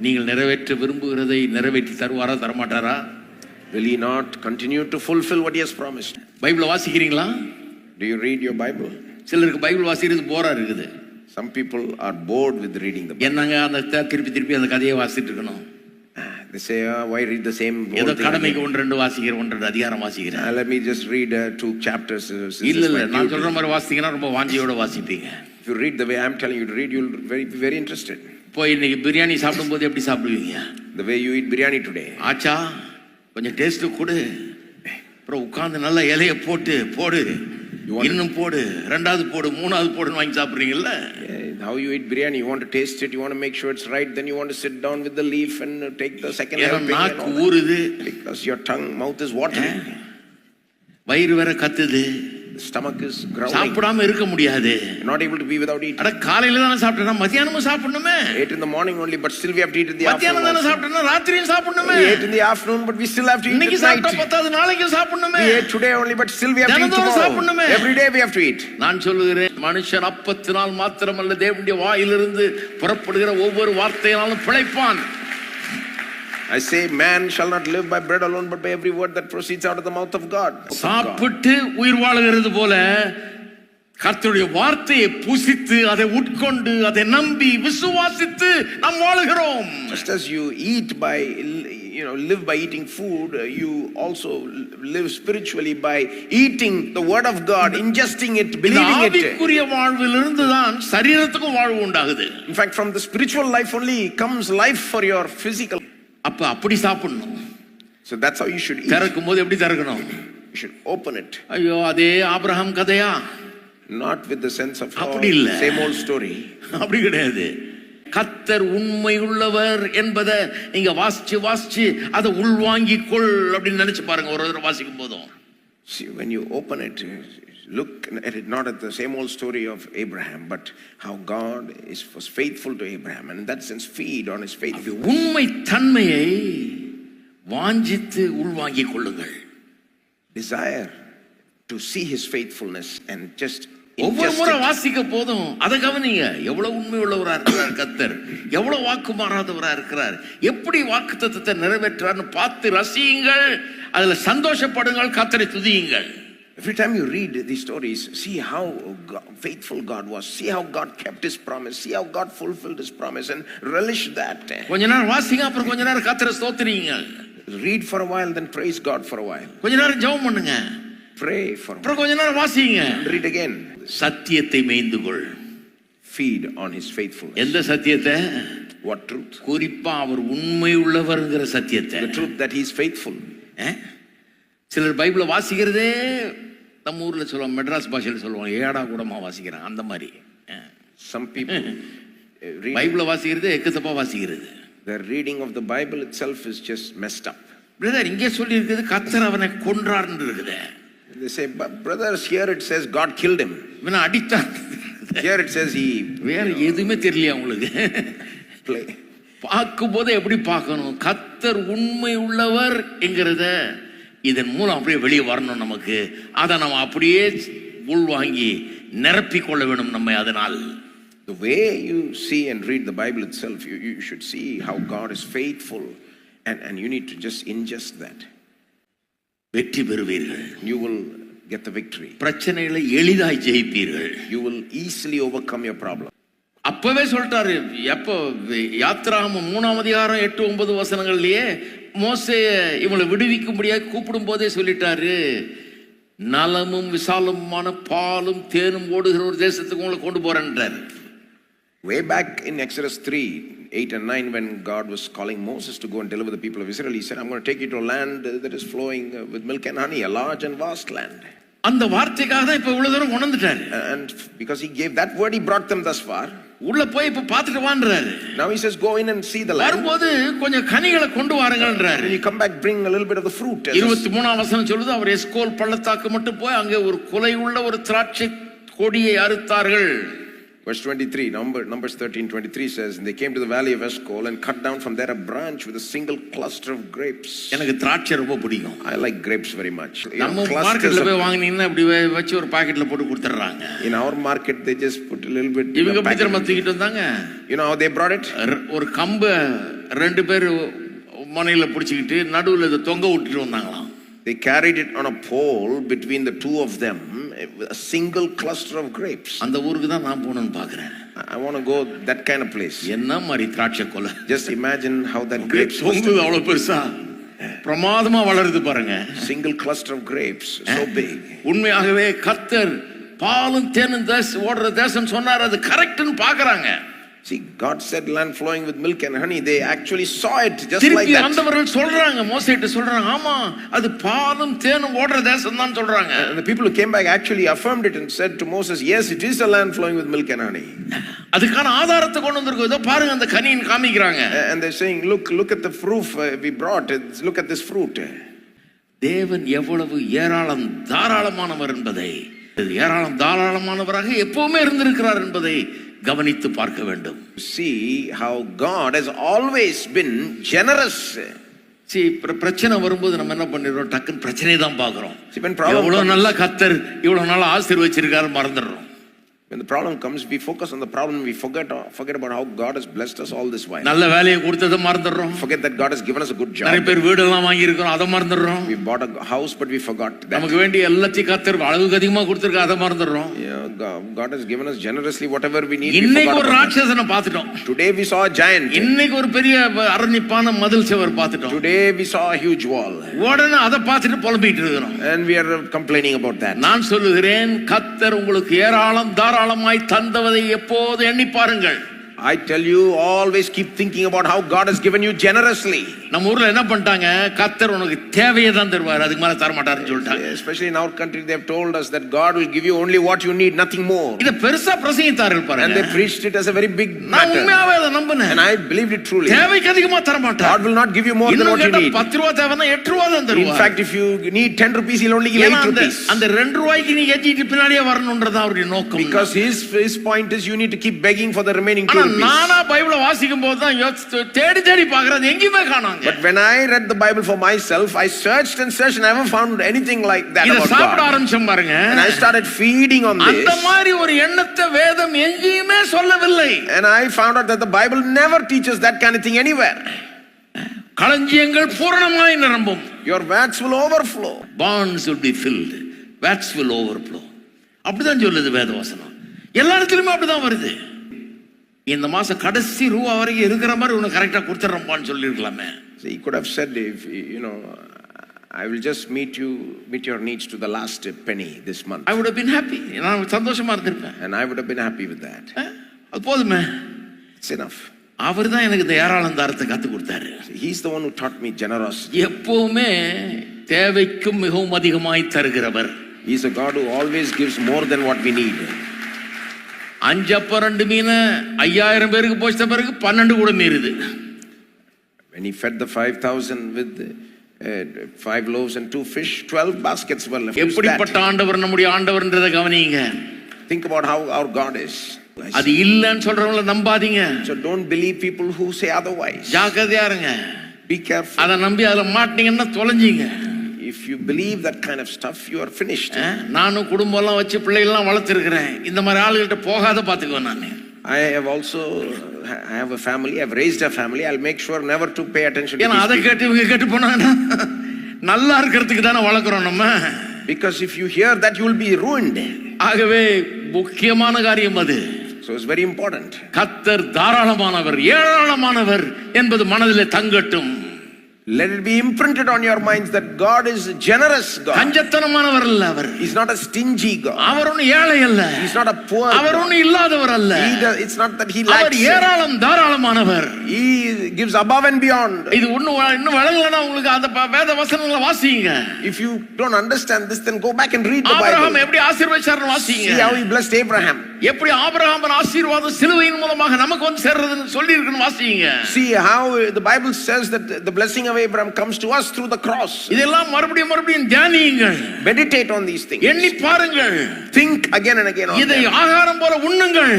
நீங்கள் நிறைவேற்ற விரும்புகிறதை நிறைவேற்றி தருவாரா தரமாட்டாரா? Will he not continue to fulfill what he has promised? பைபிளை வாசிக்கிறீங்களா? Do you read your Bible? சிலருக்கு Bible வாசிக்கிறது போரா இருக்குது. Some people are bored with reading the Bible. என்னங்க அந்த திருப்பி அந்த கதையை வாசிட்டு இருக்கணும்? They say, why read the same ஏதோ கடமைக்கு ஒன்று ரெண்டு வாசிக்கிறேன், ஒன்று ரெண்டு அதிகாரம் வாசிக்கிறேன். Let me just read 2 chapters. இல்ல நான் சொல்ற மாதிரி வாசித்தீங்கன்னா ரொம்ப வாஞ்சியோட வாசிப்பீங்க. If you read the way I'm telling you to read, you'll be very interested. போய் இன்னைக்கு பிரியாணி சாப்பிடும்போது எப்படி சாப்பிடுவீங்க? The way you eat biryani today. ஆச்சா கொஞ்சம் டேஸ்ட் கொடு, அப்புறம் உட்கார்ந்து நல்ல இலைய போடு, இன்னும் போடு, ரெண்டாவது போடு, மூணாவது போடுன்னு வாங்கி சாப்பிடுறீங்கல்ல? How you eat biryani, you want to taste it, you want to make sure it's right, then you want to sit down with the leaf and take the second helping. நாக்கு ஊறுது, because your mouth is watering. வயிறு வேற கத்துது, stomach is growling. சாப்பிடாம இருக்க முடியாது. Not able to be without eating. அட காலையில தான சாப்பிட்டேனா, மத்தியானமும் சாப்பிடணுமே. Ate in the morning only, but still we have to eat in the afternoon. மத்தியானம் தான சாப்பிட்டேனா, ராத்திரியும் சாப்பிடணுமே. We ate in the afternoon, but we still have to eat இன்னைக்கு at night. சாப்பிட்டா பத்தாது, நாளைக்கு சாப்பிடணுமே. We ate today only, but still we have to eat tomorrow. Every day we have to eat. நான் சொல்லுகிறேன், மனுஷன் அப்பத்தினால் மாத்திரமல்ல தேவனுடைய வாயிலிருந்து புறப்படுகிற ஒவ்வொரு வார்த்தையினாலும் பிழைப்பான். I say, man shall not live by bread alone, but by every word that proceeds out of the mouth of God. சாப்பிட்டு உயிர் வாழுகிறது போல கர்த்தருடைய வார்த்தையை புசித்து அதை உட்கொண்டு அதை நம்பி விசுவாசித்து நாம் வாழுகிறோம். Just as you eat by, live by eating food, you also live spiritually by eating the word of God, ingesting it, believing it. ஆவிக்குரிய வாழ்விலிருந்து தான் சரீரத்துக்கும் வாழ்வு உண்டாகுது. In fact, from the spiritual life only comes life for your physical. அப்ப அப்படி சாப்பிடணும். So that's how you should eat. திறக்கும்போது எப்படி திறக்கணும்? You should open it. ஐயோ அதே ஆபிரகாம் கதையா? Not with the sense of அப்படி இல்ல. same old story. அப்படி கிடையாது. கர்த்தர் உண்மை உள்ளவர் என்பதை நீங்க வாசிச்சு அதை உள்வாங்கிக்கொள் அப்படின்னு நினைச்சு பாருங்க ஒரு தடவை வாசிக்கும் போதும். See, when you open it, look at it not at the same old story of Abraham, but how God was faithful to Abraham, and in that sense feed on his faith. உண்மை தன்மையை வாஞ்சித்து உள்வாங்கிக் கொள்ளுங்கள். Desire to see his faithfulness and just ஒவ்வொரு முறை வாசிக்க போதும் அதை கவனிங்க. எவ்வளவு உண்மை உள்ளவரா இருக்கிறார் கர்த்தர், எவ்வளவு வாக்கு மாறாதவரா இருக்கிறார், எப்படி வாக்குத்தத்தத்தை நிறைவேற்றார்னு பார்த்து ரசியுங்கள், அதுல சந்தோஷப்படுங்கள், கர்த்தரை துதியுங்கள். Every time you read these stories, see how faithful God was, see how God kept his promise, see how God fulfilled his promise, and relish that. கொஞ்ச நேரம் வாசிங்க, அப்புறம் கொஞ்ச நேரம் கர்த்தரை ஸ்தோத்திரிங்க. Read for a while, then praise God for a while. கொஞ்ச நேரம் ஜெபம் பண்ணுங்க, pray for a while. அப்புறம் கொஞ்ச நேரம் வாசிங்க. Read again. சத்தியத்தை மேய்ந்துகொள். Feed on his faithfulness. எந்த சத்தியத்தை? What truth? குறிப்பா அவர் உண்மை உள்ளவர்ங்கிற சத்தியத்தை. The truth that he is faithful. சிலர் பைபிளை வாசிக்கிறதே நம்ம ஊரில் சொல்லுவாங்க, மெட்ராஸ் பாஷையில் சொல்லுவாங்க, ஏடா கூடமா வாசிக்கிறாங்க. அந்த மாதிரி Some people பைபிளை வாசிக்கிறது எக்கச்சப்பா வாசிக்கிறது. the reading of the Bible itself is just messed up. Brother இங்கே சொல்லி இருக்குது கர்த்தர் அவனை கொன்றார்னு இருக்குது. They say, but brothers, here it says God killed him. இவனை அடித்தான். Here it says he வேற எதுவுமே தெரியலையா உங்களுக்கு? play. பார்க்கும்போது எப்படி பார்க்கணும், கர்த்தர் உண்மை உள்ளவர் என்கிறத இதன் மூலம் அப்படியே வெளியே வரணும். நமக்கு அதை நம்ம அப்படியே உள்வாங்கி நிரப்பிக் கொள்ள வேண்டும் நம்மை. அதனால் The way you see and read the Bible itself, you should see how God is faithful, and you need to just ingest that. வெற்றி பெறுவீர்கள். You will get the victory. பிரச்சனைகளை எளிதாய் ஜெயிப்பீர்கள். You will easily overcome your problem. அப்பவே சொல்லிட்டாரு. எப்போ யாத்திராகமம் 3ஆம் அதிகாரம் 8-9 வசனங்கள்லயே மோசேய இவங்களை விடுவிக்கும்படியாக கூப்பிடும் போதே சொல்லிட்டாரு, நலமும் விசாலமுமான பாலும் தேனும் ஓடுகிற ஒரு தேசத்துக்கு உங்களை கொண்டு போறேன்றாரு. Way back in Exodus 3:8 and 9, when God was calling Moses to go and deliver the people of Israel, he said, I'm going to take you to a land that is flowing with milk and honey, a large and vast land. அந்த வார்த்தைக்காக தான் இப்ப இவ்வளவு தூரம் கொண்டுட்டாரு. And because he gave that word, he brought them thus far. உள்ள போய் இப்ப பாத்துட்டு வான்றாரு. Now he says, go in and see the land. வரும்போது கொஞ்சம் கனிகளை கொண்டு வாருங்கன்றாரு. When you come back, bring a little bit of the fruit. 23ஆம் வசனம் சொல்லுது, அவர் எஸ்கோல் பள்ளத்தாக்கு மட்டும் போய் அங்கே ஒரு குலை உள்ள ஒரு திராட்சை கொடியை அறுத்தார்கள். Verse 23, Numbers 13:23 says, and they came to the valley of Eshcol and cut down from there a branch with a single cluster of grapes. எனக்கு திராட்சை ரொம்ப பிடிக்கும். I like grapes very much. நம்ம மார்க்கெட்ல போய் வாங்குனீங்கன்னா அப்படி வச்சு ஒரு பாக்கெட்ல போட்டு கொடுத்துறாங்க. In our market they just put a little bit. இவங்க பத்திரமா தூக்கிட்டு வந்தாங்க. You know how they brought it? ஒரு கம்பை 2 பேர் மனையில பிடிச்சிக்கிட்டு நடுவுல இதை தொங்க விட்டுட்டு வந்தாங்களாம். They carried it on a pole between the two of them, a single cluster of grapes. அந்த ஊருக்கு தான் நான் போகணும்னு பார்க்கிறேன். I want to go that kind of place. என்ன மாதிரி திராட்சை கொலை. Just imagine how that grapes தொங்குது அவ்வளவு பெருசா பிரமாதமா வளருது பாருங்க. Single cluster of grapes, so big. உண்மையாகவே கர்த்தர் பாலும் தேனும் ஓடுற தேசம் சொன்னார், அது கரெக்ட்னு பார்க்கறாங்க. See, God said land flowing with milk and honey. They actually saw it just like that. அந்தவர்கள் சொல்றாங்க, மோசேட்ட சொல்றாங்க, ஆமா அது பாலும் தேனும் ஓடுற தேசம் தான் சொல்றாங்க. And the people who came back actually affirmed it and said to Moses, yes, it is a land flowing with milk and honey. அதுக்கான ஆதாரத்தை கொண்டு வந்திருக்கோம். இதோ பாருங்க அந்த கனியின் காமிக்கறாங்க. And they're saying, look at the proof we brought. Look at this fruit. தேவன் எவ்வளவு ஏராளம் தாராளமானவர் என்பதை, ஏராளம் தாராளமானவராக எப்பவுமே இருந்திருக்கிறார் என்பதை கவனித்து பார்க்க வேண்டும். See how God has always been generous. See, பிரச்சனை வரும்போது நம்ம என்ன பண்ணிடுறோம், டக்குன்னு பிரச்சனையை தான் பார்க்கிறோம். எவ்வளவு நல்ல கர்த்தர் இவ்வளவு நாள் ஆசீர்வதிச்சிருக்காரு மறந்துடுறோம். When the problem comes, we focus on the problem. We forget about how God has blessed us all this while. நல்ல வேலையை கொடுத்ததை மறந்துடுறோம். Forget that God has given us a good job. நிறைய பேர் வீடு எல்லாம் வாங்கி இருக்கோம், அதை மறந்துடுறோம். We bought a house, but we forgot that. நமக்கு வேண்டிய எல்லாத்தையும் கர்த்தர் அளவுக்கு அதிகமா கொடுத்திருக்க, அதை மறந்துடுறோம். God has given us generously whatever we need. இன்னைக்கு ஒரு ராட்சசனை பார்த்துட்டோம். Today we saw a giant. இன்னைக்கு ஒரு பெரிய அரணிப்பான மதில் சுவர் பார்த்துட்டோம். Today we saw a huge wall. உடனே அதை பார்த்துட்டு புலம்பிட்டு இருக்கிறோம். And we are complaining about that. நான் சொல்லுகிறேன், கர்த்தர் உங்களுக்கு ஏராளம் தாராளமாய் தந்தவதை எப்போது எண்ணி பாருங்கள். I tell you, always keep thinking about how God has given you generously. நம்ம ஊர்ல என்ன பண்ணிட்டாங்க, கர்த்தர் உனக்கு தேவையை தான் தருவார், அதுக்கு மேல தர மாட்டாருன்னு சொல்லிட்டாங்க. Especially in our country, they have told us that God will give you only what you need, nothing more. இத பெருசா பிரசங்கித்தார்கள் பாருங்க. And they preached it as a very big matter. நான் உண்மையாவே அதை நம்பினேன். And I believed it truly. தேவைக்கு அதிகமா தர மாட்டார். God will not give you more than what you need. 10 ரூபாய் தேவைன்னா 8 ரூபாய் தான் தருவார். In fact, if you need 10 rupees, he'll only give 8 rupees. அந்த 2 ரூபாய்க்கு நீ எஞ்சிட்டு பின்னாடியே வரணும்ன்றது அவருடைய நோக்கம். Because his point is you need to keep begging for the remaining 2 rupees. நானா பைபிளை வாசிக்கும் போது தான் தேடி தேடி பார்க்கறது, எங்கேயுமே காணாங்க. But when I read the Bible for myself, I searched and searched and I never found anything like that about God. இத சாப்பிட ஆரம்பிச்சோம் பாருங்க. And I started feeding on this. அந்த மாதிரி ஒரு எண்ணத்தை வேதம் எங்கேயுமே சொல்லவில்லை. And I found out that the Bible never teaches that kind of thing anywhere. களஞ்சியங்கள் பூரணமாய் நிரம்பும். Your vats will overflow. Barns will be filled. Vats will overflow. அப்படிதான் சொல்லுது வேதவசனம். எல்லா இடத்துலயுமே அப்படிதான் வருது. இந்த மாசம் கடைசி ரூபா வரைக்கும் இருக்கிற மாதிரி உனக்கு கரெக்டா கொடுத்துறோம்பான்னு சொல்லிருக்கலாமே. So he could have said, if you know, I will just meet your needs to the last penny this month. I would have been happy. நான் சந்தோஷமா இருந்திருப்பேன். And I would have been happy with that. அது போதுமே. It's enough. அவர் தான் எனக்கு இந்த ஏராளம் தாரத்தை கத்து கொடுத்தாரு. He's the one who taught me generosity. எப்பவுமே தேவைக்கும் மிகவும் அதிகமாய் தருகிறவர். He is a God who always gives more than what we need. 5 அப்பம் 2 மீன் 5000 பேருக்கு போச்ச பிறகு 12 கூட மீறுது. When he fed the 5,000 with 5 loaves and 2 fish, 12 baskets were left. எப்படிப்பட்ட ஆண்டவர் நம்முடைய ஆண்டவர்ன்றதை கவனிங்க. Think about how our God is. அது இல்லன்னு சொல்றவங்கள நம்பாதீங்க. So don't believe people who say otherwise. ஜாக்கிரதையா இருங்க. Be careful. அத நம்பி அதுல மாட்டீங்கன்னா தொலைஞ்சீங்க. If you believe that kind of stuff, you are finished. நானும் குடும்பம் எல்லாம் வச்சு பிள்ளைகள் எல்லாம் வளர்த்திருக்கிறேன். இந்த மாதிரி ஆளுகிட்ட போகாத பாத்துக்குவேன் நான். I have a family. I've raised a family. I'll make sure never to pay attention to ஏன்னா அதை கேட்டு இவங்க கேட்டு போனாங்கன்னா நல்லா இருக்கிறதுக்கு தானே வளர்க்குறோம் நம்ம. Because if you hear that, you will be ruined. ஆகவே முக்கியமான காரியம் அது. So it's very important. கர்த்தர் தாராளமானவர், ஏராளமானவர் என்பது மனதிலே தங்கட்டும். Let it be imprinted on your minds that God is a generous God. கஞ்சத்தனமானவர் அல்ல அவர். He's not a stingy God. அவர் ஒன்னும் ஏழை அல்ல. He's not a poor God. அவர் ஒன்னும் இல்லாதவர் அல்ல. It's not that he lacks. அவர் ஏராளம் தாராளமானவர். He gives above and beyond. இது இன்னும் விளங்கலனா உங்களுக்கு அந்த வேத வசனங்களை வாசிங்க. If you don't understand this, then go back and read the Bible. Abraham எப்படி ஆசீர்வதிச்சார்னு வாசிங்க. See how he blessed Abraham. எப்படி ஆபிரகாமின் ஆசீர்வாதம் சிலுவையின் மூலமாக நமக்கு வந்து சேர்றதுன்னு சொல்லி இருக்குன்னு வாசிங்க. See how the Bible says that the blessing of Abraham comes to us through the cross. இதெல்லாம் மறுபடியும் தியானியுங்கள். Meditate on these things. எண்ணி பாருங்கள். Think again and again on இதை them. ஆகாரம் போல உண்ணுங்கள்.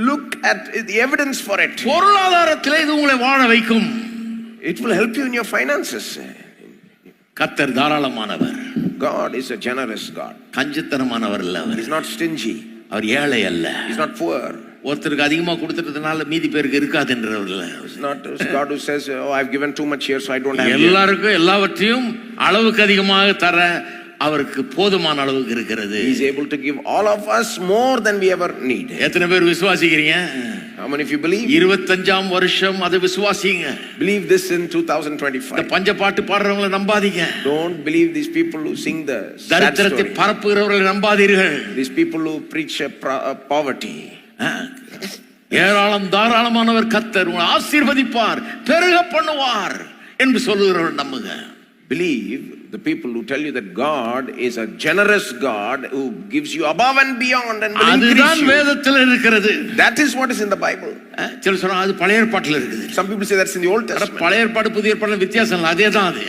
Look at the evidence for it. பொருளாதாரத்திலே இது உங்களை வாழ வைக்கும். It will help you in your finances. கர்த்தர் தாராளமானவர். God is a generous God. கஞ்சத்தனமானவர் அல்ல அவர். He's not stingy. அவர் ஏழை அல்ல. He's not poor. ஒருத்தருக்கு அதிகமா கொடுத்துட்டதுனால மீதி பேருக்கு இருக்காதுன்றவர்ல. It's not God who says, oh, I've given too much here so I don't have. எல்லாருக்கும் எல்லாவற்றையும் அளவுக்கு அதிகமாக தர அவருக்கு போதுமான அளவுக்கு இருக்கிறது. He is able to give all of us more than we ever need. எத்தனை பேர் விசுவாசிக்கிறீங்க? How many of you believe? 25ஆம் வருஷம் அதை விசுவாசிங்க. Believe this in 2025. இந்த பஞ்ச பாட்டு பாடுறவங்களை நம்பாதீங்க. Don't believe these people who sing the தரித்திரத்தை பரப்புகிறவர்களை நம்பாதீர்கள். These people who preach poverty. ஏராளம் தாராளமானவர் கர்த்தர் உங்களை ஆசீர்வதிப்பார், பெருக பண்ணுவார் என்று சொல்லுகிறவர்கள் நம்புங்க. Believe the people who tell you that God is a generous God who gives you above and beyond and will increase அதுதான் you. வேதத்தில் இருக்கிறது. That is what is in the Bible. சில சொல்றாங்க அது பழைய ஏற்பாட்டில் இருக்குது. Some people say that's in the Old Testament. பழைய ஏற்பாடு புதிய ஏற்பாடு வித்தியாசம் இல்லை, அதேதான் அது.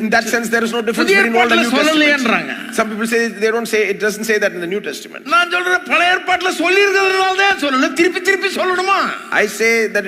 In that sense there is no difference between Old and New Testament. Some people say they don't say, it doesn't say that in the New Testament. நான் சொல்றேன் பழைய ஏற்பாட்டில சொல்லி இருக்கிறதுனால தான் சொல்லல, திருப்பி சொல்லணுமா? I say that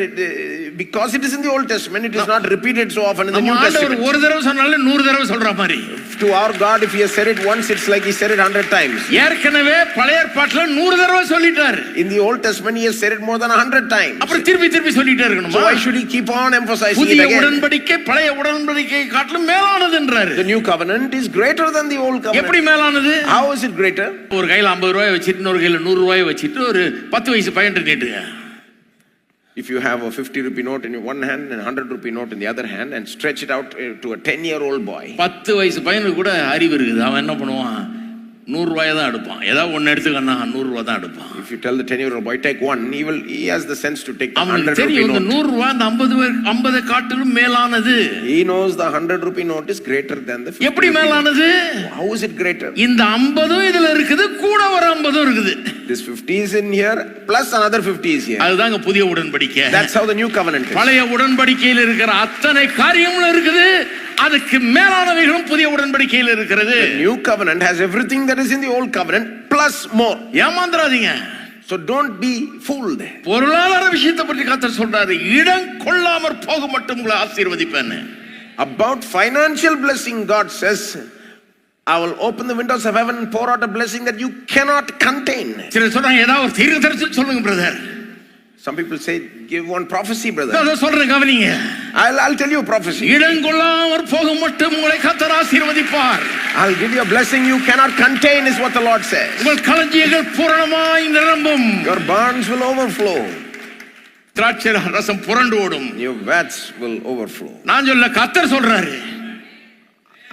because it is in the Old Testament, it is not repeated so often in the New Testament. ஒரு தடவை சொன்னாலே 100 தடவை சொல்ற மாதிரி. To our God, if he has said it once, it's like he said it 100 times. ஏற்கனவே பழைய ஏற்பாட்டில 100 தடவை சொல்லிட்டார். In the Old Testament, he has said it more than 100 times. அப்புறம் திருப்பி சொல்லிட்டே இருக்கணுமா? So why should he keep on emphasizing it புதிய again? உடன்படிக்கை பழைய உடன்படிக்கை காட்டிலும் மேலானதுன்றாரு. The new covenant is greater than the old covenant. எப்படி மேலானது? How is it greater? ஒரு கையில 50 ரூபாய் வச்சிட்டு இன்னொரு கையில 100 ரூபாய் வச்சிட்டு ஒரு 10 வயசு பையன் நீட்டுங்க. If you have a 50 rupee note in one hand and a 100 rupee note in the other hand and stretch it out to a 10-year-old boy. 10 வயசு பையனுக்கு கூட அறிவு இருக்குது. அவன் என்ன பண்ணுவான்? 100 ரூபாய் தான் எடுப்பான். ஏதாவது ஒன்னு எடுத்துக்கன்னா 100 ரூபாய் தான் எடுப்பான். If you tell the 10-year-old boy take one, he has the sense to take the 100 rupee தெரியும் note. இந்த 100 ரூபாய் அந்த 50 காட்டிலும் மேலானது. He knows the 100 rupee note is greater than the 50. எப்படி மேலானது? How is it greater? இந்த 50 இதுல இருக்குது, கூட ஒரு 50 இருக்குது. This 50 is in here plus another 50 is here. அதுதாங்க புதிய உடன்படிக்கை. That's how the new covenant is. பழைய உடன்படிக்கையில் இருக்கிற அத்தனை காரியங்களும் இருக்குது, அதுக்கு மேலானவைகளும் புதிய உடன்படிக்கையில் இருக்கிறது. The new covenant has everything that is in the old covenant plus more. ஏமாந்துறாதீங்க. So don't be fooled. பொருளாதார விஷயத்தை பற்றி கர்த்தர் சொல்றாரு, இடம் கொள்ளாமற் போக மட்டும் உங்களை ஆசீர்வதிப்பேன். About financial blessing, God says, I will open the windows of heaven and pour out a blessing that you cannot contain. சிலர் சொல்றாங்க ஏதாவது ஒரு தீர்க்கதரிசனம் சொல்லுங்க brother. Some people say give one prophecy, brother. நான் சொல்றேன் கவனிங்க. I'll tell you a prophecy. இடம் கொள்ளாமற் போக மட்டும் உங்களை கர்த்தர் ஆசீர்வதிப்பார். I'll give you a blessing you cannot contain is what the Lord says. உங்கள் களஞ்சியங்கள் பூரணமாய் நிரம்பும். Your barns will overflow. திராட்சை ரசம் புரண்டு ஓடும். Your vats will overflow. நான் சொல்ல கர்த்தர் சொல்றாரு.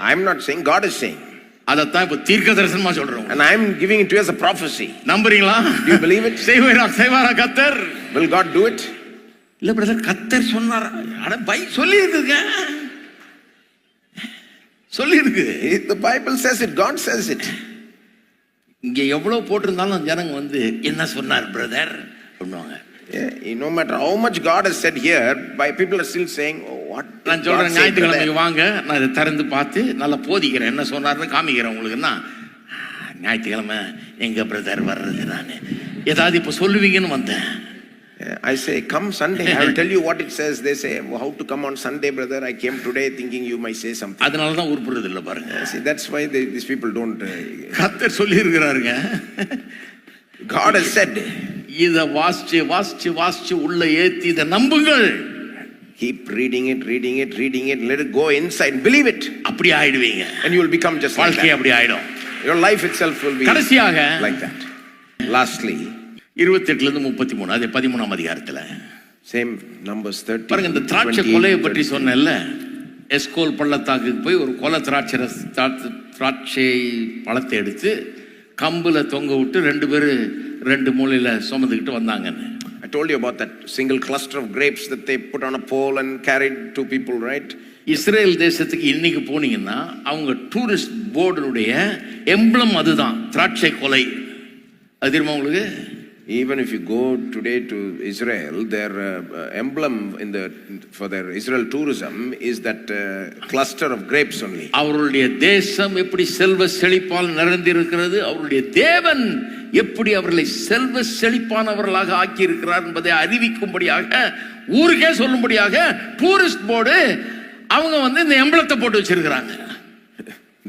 I'm not saying, God is saying. அதத்தான் இப்ப தீர்க்கதரிசனமா சொல்றோம். And I'm giving it to you as a prophecy. நம்புறீங்களா? Do you believe it? செய்வாரா கர்த்தர்? Will God do it? இல்ல பிரதர் கர்த்தர் சொன்னாரா? அட பை சொல்லி இருக்குங்க. சொல்லியிருக்கு. The Bible says it, God says it. இங்க எவ்வளவு போட்டிருந்தாலும் ஜனங்க வந்து என்ன சொன்னார் பிரதர் பண்ணுவாங்க. Yeah, no matter how much God has said here, people are still saying, oh, what did நான் God சொல்றேன், say ஞாயிற்றுக்கிழமைக்கு there? வாங்க, நான் இதை திறந்து பார்த்து நல்லா போதிக்கிறேன், என்ன சொன்னார்னு காமிக்கிறேன் உங்களுக்குன்னா, ஞாயிற்றுக்கிழமை எங்க பிரதர் வர்றது, நான் ஏதாவது இப்ப சொல்லுவீங்கன்னு வந்தேன். Yeah, I say, come Sunday, I will tell you what it says. They say, how to come on Sunday, brother? I came today thinking you might say something. அதனால தான் உருப்புறது இல்லை பாருங்க. See, that's why these people don't. கர்த்தர் சொல்லி இருக்கிறாருங்க. God has said. இத வாசிச்சு வாசிச்சு வாசிச்சு உள்ள ஏத்தி இத நம்புங்கள். Keep reading it, reading it, reading it. Let it go inside. Believe it. அப்படி ஆயிடுவீங்க. And you will become just like வாழ்க்கை that. அப்படி ஆயிடும். Your life itself will be கடைசியாக like that. Lastly, 28 ல இருந்து 33, அது 13ஆம் அதிகாரத்துல. same Numbers 30. பாருங்க, இந்த திராட்சை கொலையை பற்றி சொன்னேன்ல, எஸ்கோல் பள்ளத்தாக்குக்கு போய் ஒரு கொலை திராட்சை பழத்தை எடுத்து கம்புல தொங்க விட்டு 2 பேரு 2 மூலையில சுமந்துக்கிட்டு வந்தாங்கன்னு. I told you about that single cluster of grapes that they put on a pole and carried 2 people, right? Israel தேசத்துக்கு இன்னைக்கு போனீங்கன்னா அவங்க டூரிஸ்ட் போர்டுடைய எம்பளம் அதுதான், திராட்சை கொலை. அது தெரியுமா உங்களுக்கு? Even if you go today to Israel, their emblem for their Israel tourism is that cluster of grapes only. அவருடைய தேசம் எப்படி செல்வ செழிப்பால் நிறைந்திருக்கிறது, அவருடைய தேவன் எப்படி அவர்களை செல்வ செழிப்பானவர்களாக ஆக்கி இருக்கிறார் என்பதை அறிவிக்கும்படியாக, ஊருக்கே சொல்லும்படியாக டூரிஸ்ட் போர்டு அவங்க வந்து இந்த எம்பளத்தை போட்டு வச்சிருக்கிறாங்க.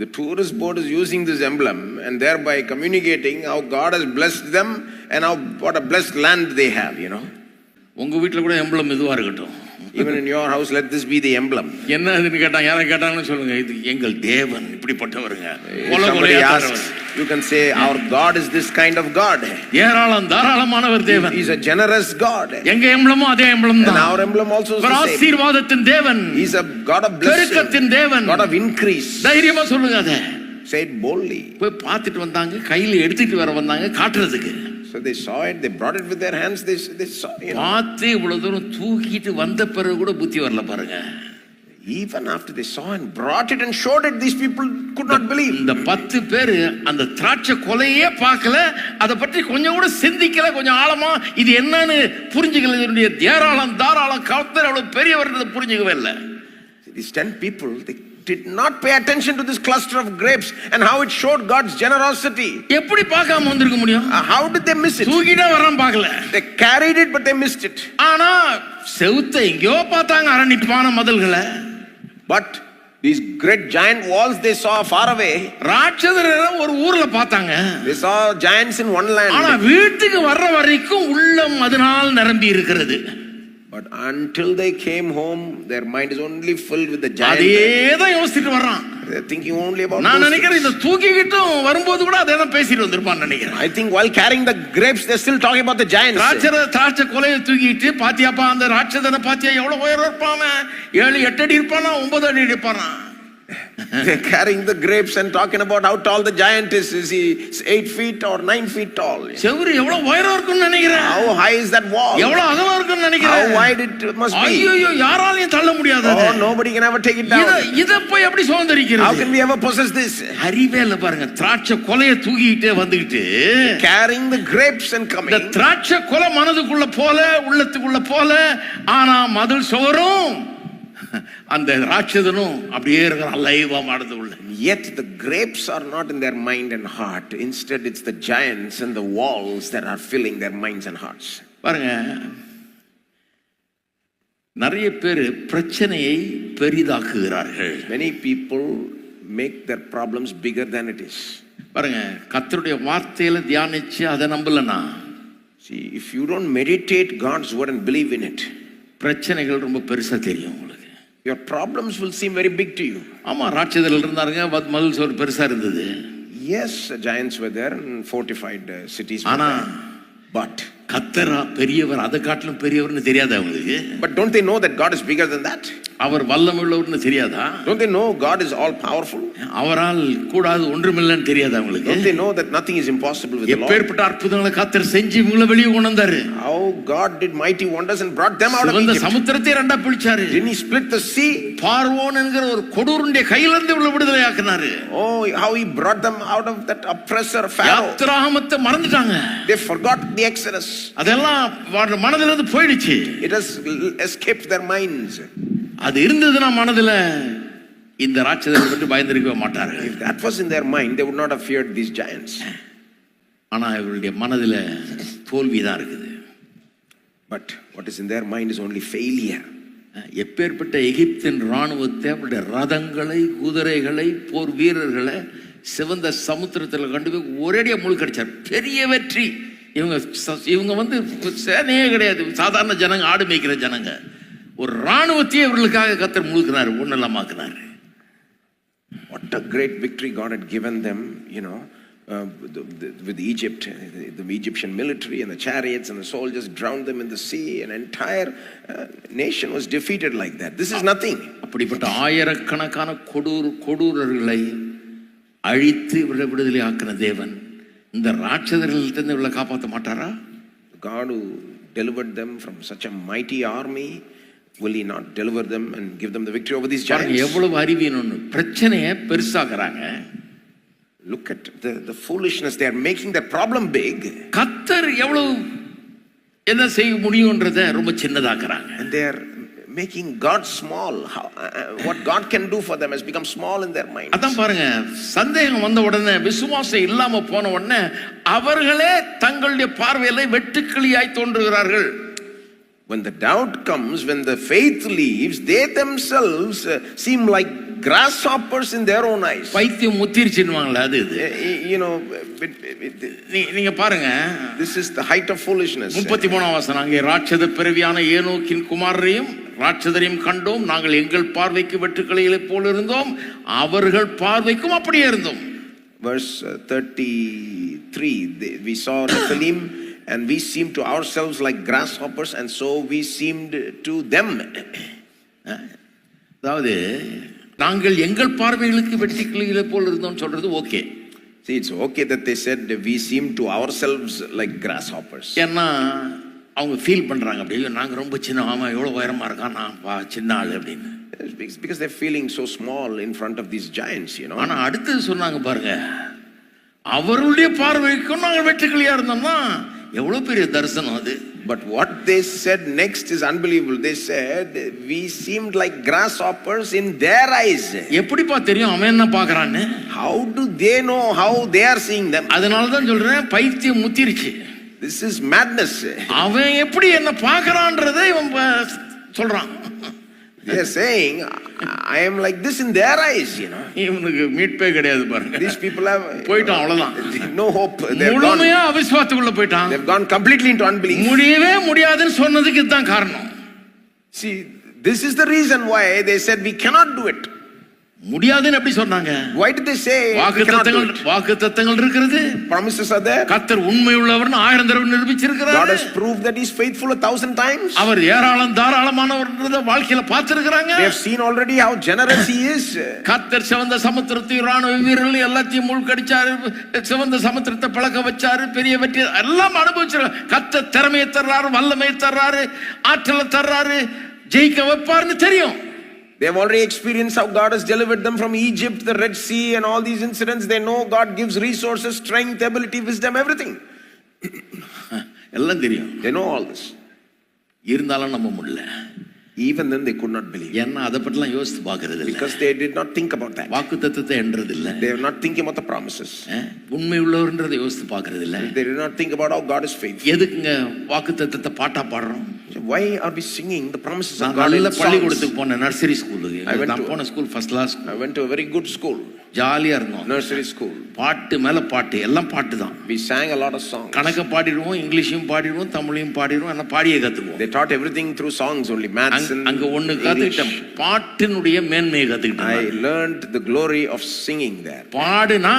The tourist board is using this emblem and thereby communicating how God has blessed them and what a blessed land they have, you know. உங்க வீட்ல கூட எம்பளம் இதுவா இருக்கட்டும். Even in your house, let this be the emblem. என்ன அதுன்னு கேட்டாங்க, யாரை கேட்டாங்கன்னு சொல்லுங்க, இது எங்கள் தேவன் இப்படிப்பட்டவருங்க. Somebody asks, you can say our God is this kind of God. ஏராளம் தாராளமானவர் தேவன். He is a generous God. எங்க எம்பளமும் அதே எம்பளம் தான். And our emblem also is the same. ஆசீர்வாதத்தின் தேவன். He is a God of blessing. பெருக்கத்தின் தேவன். God of increase. தைரியமா சொல்லுங்க அத. Say it boldly. போய் பார்த்துட்டு வந்தாங்க, கையில எடுத்துட்டு வர வந்தாங்க காட்டுறதுக்கு. So they saw it, they brought it with their hands, they saw, you know. பார்த்து இவ்வளவு தூரம் தூக்கிட்டு வந்த பிறகு கூட புத்தி வரல பாருங்க. Even after they saw and brought it and showed it, these people could not believe. இந்த 10 பேரு அந்த திராட்சை கொலையே பார்க்கல, அதை பற்றி கொஞ்சம் கூட சிந்திக்கல, கொஞ்சம் ஆழமா இது என்னன்னு புரிஞ்சுக்கல. இதனுடைய ஏராளம் தாராளம் கர்த்தர் அவ்வளவு பெரியவர் புரிஞ்சுக்கவே இல்லை. These 10 people, they did not pay attention to this cluster of grapes and how it showed God's generosity. எப்படி பார்க்காம வந்திருக்க முடியும்? How did they miss it? தூக்கிட்டே வராம பார்க்கல. They carried it but they missed it. ஆனா செவுத்த எங்கயோ பார்த்தாங்க, அரணிப்பான மதில்களை. But these great giant walls they saw far away. ராட்சதரை ஒரு ஊர்ல பார்த்தாங்க. They saw giants in one land. ஆனா வீட்டுக்கு வர்ற வரைக்கும் உள்ளம் அதனால் நிரம்பி இருக்கிறது. But until they came home, their mind is only filled with the giants. அதேதான் யோசிச்சுட்டு வர்றான். They're thinking only about. நான் நினைக்கிறேன் இந்த தூக்கிக்கிட்டும் வரும்போது கூட அதேதான் பேசிட்டு வந்திருப்பான்னு நினைக்கிறேன். I think while carrying the grapes, they're still talking about the giants. திராட்சை கொலையை தூக்கிட்டு பாத்தியாப்பா அந்த ராட்சதனை பாத்தியா எவ்வளவு உயரம் இருப்பான், 7-8 அடி இருப்பானா, 9 அடி இருப்பானா. They're carrying the grapes and talking about how tall the giant is. Is he 8 feet or 9 feet tall? செவுரு எவ்வளவு உயரம் இருக்குன்னு நினைக்கிறேன். How high is that wall? எவ்வளவு அகலம் இருக்குன்னு நினைக்கிறேன். How wide it must be? ஐயோ, யாராலையும் தள்ள முடியாது. Oh, nobody can ever take it down. இத போய் எப்படி சுதந்தரிக்கிறது? How can we ever possess this? அறிவே இல்ல பாருங்க. திராட்சை கொலையை தூக்கிட்டே வந்துகிட்டு carrying the grapes and coming. இந்த திராட்சை கொலை மனதுக்குள்ள போல, உள்ளத்துக்குள்ள போல, ஆனா மதில் சுவரும் அந்த ராட்சதனும் அப்படியே இருக்கிறான் லைவா மாடுது உள்ள. Yet the grapes are not in their mind and heart. Instead it's the giants and the walls that are filling their minds and hearts. பாருங்க, நிறைய பேர் பிரச்சனையை பெரிதாக்குகிறார்கள். Many people make their problems bigger than it is. பாருங்க, கர்த்தருடைய வார்த்தையில தியானிச்சு அதை நம்பலனா, see, if you don't meditate God's word and believe in it, பிரச்சனைகள் ரொம்ப பெருசா தெரியும் உங்களுக்கு. your problems will seem very big to you. ஆமா, ராட்சதர்கள் இருந்தாங்க, மதில் சுவர் பெருசா இருந்தது. Yes, giants were there and fortified cities were ஆனா there. But கர்த்தர் பெரியவர், அதை காட்டிலும் பெரியவர்னு தெரியாது அவங்களுக்கு. But don't they know that God is bigger than that? அவர் வல்லமையுள்ளவர்னு தெரியாதா? Don't they know God is all powerful? அவரால் கூடாது ஒன்றுமில்லைன்னு தெரியாதா உங்களுக்கு? Don't they know that nothing is impossible with the Lord? எப்பேற்பட்ட அற்புதங்களை கர்த்தர் செஞ்சு இவங்களை வெளியே கொண்டு வந்தாரு. How God did mighty wonders and brought them out of சிவந்த Egypt. சமுத்திரத்தை இரண்டா பிரிச்சாரு. Didn't he split the sea? பார்வோன் என்கிற ஒரு கொடூரனுடைய கையிலிருந்து இவங்களை விடுதலை ஆக்கினாரு. Oh, how he brought them out of that oppressor Pharaoh. யாத்திராகமத்தை மறந்துட்டாங்க. They forgot the Exodus. அதெல்லாம் மனதிலிருந்து போயிடுச்சு. It has escaped their minds. அது இருந்ததுன்னா மனதுல இந்த ராட்சதரை பற்றி பயந்திருக்கவே மாட்டார்கள். If that was in their mind, they would not have feared these giants. ஆனா இவருடைய மனதுல தோல்விதான் இருக்குது. But what is in their mind is only failure. எப்பேற்பட்ட எகிப்தின் ராணுவத்தை, அவருடைய ரதங்களை, குதிரைகளை, போர் வீரர்களை சிவந்த சமுத்திரத்தில் கண்டு போய் ஒரேடியா முழுக்கடிச்சார். பெரிய வெற்றி. இவங்க வந்து சேனையே கிடையாது, சாதாரண ஜனங்க, ஆடு மேய்க்கிற ஜனங்க. ஒரு ராணுவத்தையே இவர்களுக்காக கர்த்தர் முழுக்கினார், ஒன்னெல்லாமாக்குனார். What a great victory God had given them, with Egypt, the Egyptian military and the chariots and the soldiers drowned them in the sea. An entire nation was defeated like that. This is nothing. அப்படிப்பட்ட ஆயிரக்கணக்கான கொடூரர்களை அழித்து விடுதலை ஆக்கின தேவன் இந்த ராட்சதர்களிலிருந்து இவளை காப்பாற்ற மாட்டாரா? God who delivered them from such a mighty army, will he not deliver them and give them the victory over these giants? எவ்வளவு அறிவீனு பிரச்சனையை பெருசாக்குறாங்க. Look at the foolishness. They are making their problem big. கர்த்தர் எவ்வளவு என்ன செய்ய முடியும்ன்றத ரொம்ப சின்னதாக்குறாங்க. And they are making God small. What God can do for them has become small in their minds. அதான் பாருங்க, சந்தேகம் வந்த உடனே, விசுவாசம் இல்லாம போன உடனே அவர்களே தங்களுடைய பார்வையில வெட்டுக்கிளியாய் தோன்றுகிறார்கள். When the doubt comes, when the faith leaves, they themselves seem like grasshoppers in their own eyes. பைத்தியம் முத்திருச்சுன்னுவாங்களே அது இது. நீங்க பாருங்க, this is the height of foolishness. 33ஆம் வசனம், அங்கே ராட்சத பிறவியான ஏனோக்கின் குமாரரையும் ராட்சதரையும் கண்டோம். நாங்கள் எங்கள் பார்வைக்கு வெட்டுக்கிளிகளை போல இருந்தோம், அவர்கள் பார்வைக்கும் அப்படியே இருந்தோம். Verse 33, we saw Nephilim and we seemed to ourselves like grasshoppers and so we seemed to them. அதாவது நாங்கள் எங்கள் பார்வைகளுக்கு வெட்டுக்கிளிகளை போல இருந்தோம் சொல்றது okay. See, it's okay that they said we seem to ourselves like grasshoppers. ஏன்னா அவங்க ஃபீல் பண்றாங்க, அப்படியே நாங்க ரொம்ப சின்ன, ஆமா எவ்வளவு உயரமா இருக்கான், நான் சின்ன ஆளு அப்படின்னு. Because they're feeling so small in front of these giants, ஆனா அடுத்து சொன்னாங்க பாருங்க, அவருடைய பார்வைக்கும் நாங்கள் வெட்டுக்கிளியா இருந்தோம்னா எவ்வளவு பெரிய தரிசனம் அது. But what they said next is unbelievable. They said we seemed like grasshoppers in their eyes. எப்படிப்பா தெரியும் அவன் என்ன பார்க்கறான்னு? How do they know how they are seeing them? அதனால தான் சொல்றேன், பைத்தியம் முத்திருச்சு. This is madness. அவன் எப்படி என்ன பார்க்கறான்றதை இவன் சொல்றான். They are saying I am like this in their eyes, இவனுக்கு மீட்பே கிடையாது பாருங்க. These people have போய்ட்டான், அவ்வளவுதான், no hope. முழுமையா அவிசுவாசத்துக்குள்ள போய்ட்டான். They've gone completely into unbelief. முடியவே முடியாதுன்னு சொன்னதுக்கு இதுதான் காரணம். See, this is the reason why they said we cannot do it. முடியாதுன்னு எப்படி சொன்னாங்க? Why did they say வாக்குத்தத்தங்கள் இருக்கிறது, promises are there? கர்த்தர் உண்மையுள்ளவர்னு 1000 தடவை நிரூபிச்சிருக்கிறார். God has proved that he is faithful 1000 times. அவர் தாராளமானவர்ன்றத வாழ்க்கையில பார்த்திருக்காங்க. They have seen already how generous he is. கர்த்தர் சிவந்த சமுத்திரத்தை ராணுவ வீரர்கள் எல்லாத்தையும் மூழ்கடிச்சாரு, சிவந்த சமுத்திரத்தை பழக்க வச்சாரு, பெரிய வெற்றி எல்லாம் அனுபவிச்சாரு. கர்த்தர் திறமையை தர்றாரு, வல்லமையை தர்றாரு, ஆற்றலை தர்றாரு, ஜெயிக்க வைப்பாருன்னு தெரியும். They have already experienced how God has delivered them from Egypt, the Red Sea and all these incidents. They know God gives resources, strength, ability, wisdom, everything. எல்லாம் தெரியும். They know all this. இருந்தாலும் நம்ப முடியல. Even then they could not believe. ஏன்னா அதை பற்றிலாம் யோசித்து பார்க்கறது இல்லை. Because they did not think about that. வாக்குத்தத்தத்தை என்றது இல்லை. They are not thinking about the promises. உண்மை உள்ளவர்ன்றதை யோசித்து பார்க்கறது இல்லை. They did not think about how God is faithful. எதுக்குங்க வாக்குத்தத்தத்தை பாட்டா பாடுறோம்? Why are we singing the promises of God? நல்ல பள்ளிக்கூடத்துக்கு போன நர்சரி ஸ்கூலுக்கு, நான் போன school first class. I went to a very good school. ஜாலியா இருந்தோம். Nursery school. பாட்டு மேல பாட்டு, எல்லாம் பாட்டு தான். We sang a lot of songs. கணக்க பாடிடுவோம், இங்கிலீஷையும் பாடிடுவோம், தமிழையும் பாடிடுவோம், எல்லாம் பாடியே கத்துக்குவோம். They taught everything through songs only, maths and அங்க ஒண்ணு கத்துக்கிட்டேன், பாட்டினுடைய மேன்மையை கத்துக்கிட்டேன். I learned the glory of singing there. பாடுனா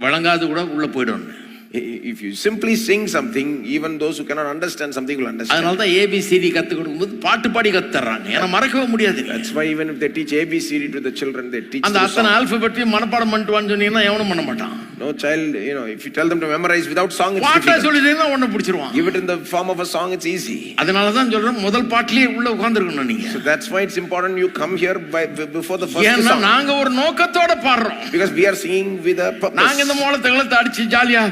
வழங்காது கூட உள்ள போய்டும். If you simply sing something, even those who cannot understand something will understand. அதனால தான் ஏபிசிடி கத்து கொடுக்கும்போது பாட்டு பாடி கத்துறாங்க. ஏன்னா மறக்கவே முடியாது. That's why even if they teach ABCD to the children, they teach அந்த அத்தனை ஆல்பபெட்டையும் மனப்பாடம் பண்ணிட்டு வான்னு சொன்னீங்கன்னா எவனும் பண்ண மாட்டான். No child, if you tell them to memorize without song, it's பாட்டை difficult. சொல்லிட்டீங்கன்னா ஒண்ணு பிடிச்சிருவான். Give it in the form of a song, it's easy. அதனால தான் சொல்றேன் முதல் பாட்டிலேயே உள்ள உட்கார்ந்திருக்கணும் நீங்க. So that's why it's important you come here before the first ஏன்னா song. நாங்க ஒரு நோக்கத்தோட பாடுறோம். Because we are singing with a purpose. நாங்க இந்த மூலத்தை கிளத்தை அடிச்சு ஜாலியா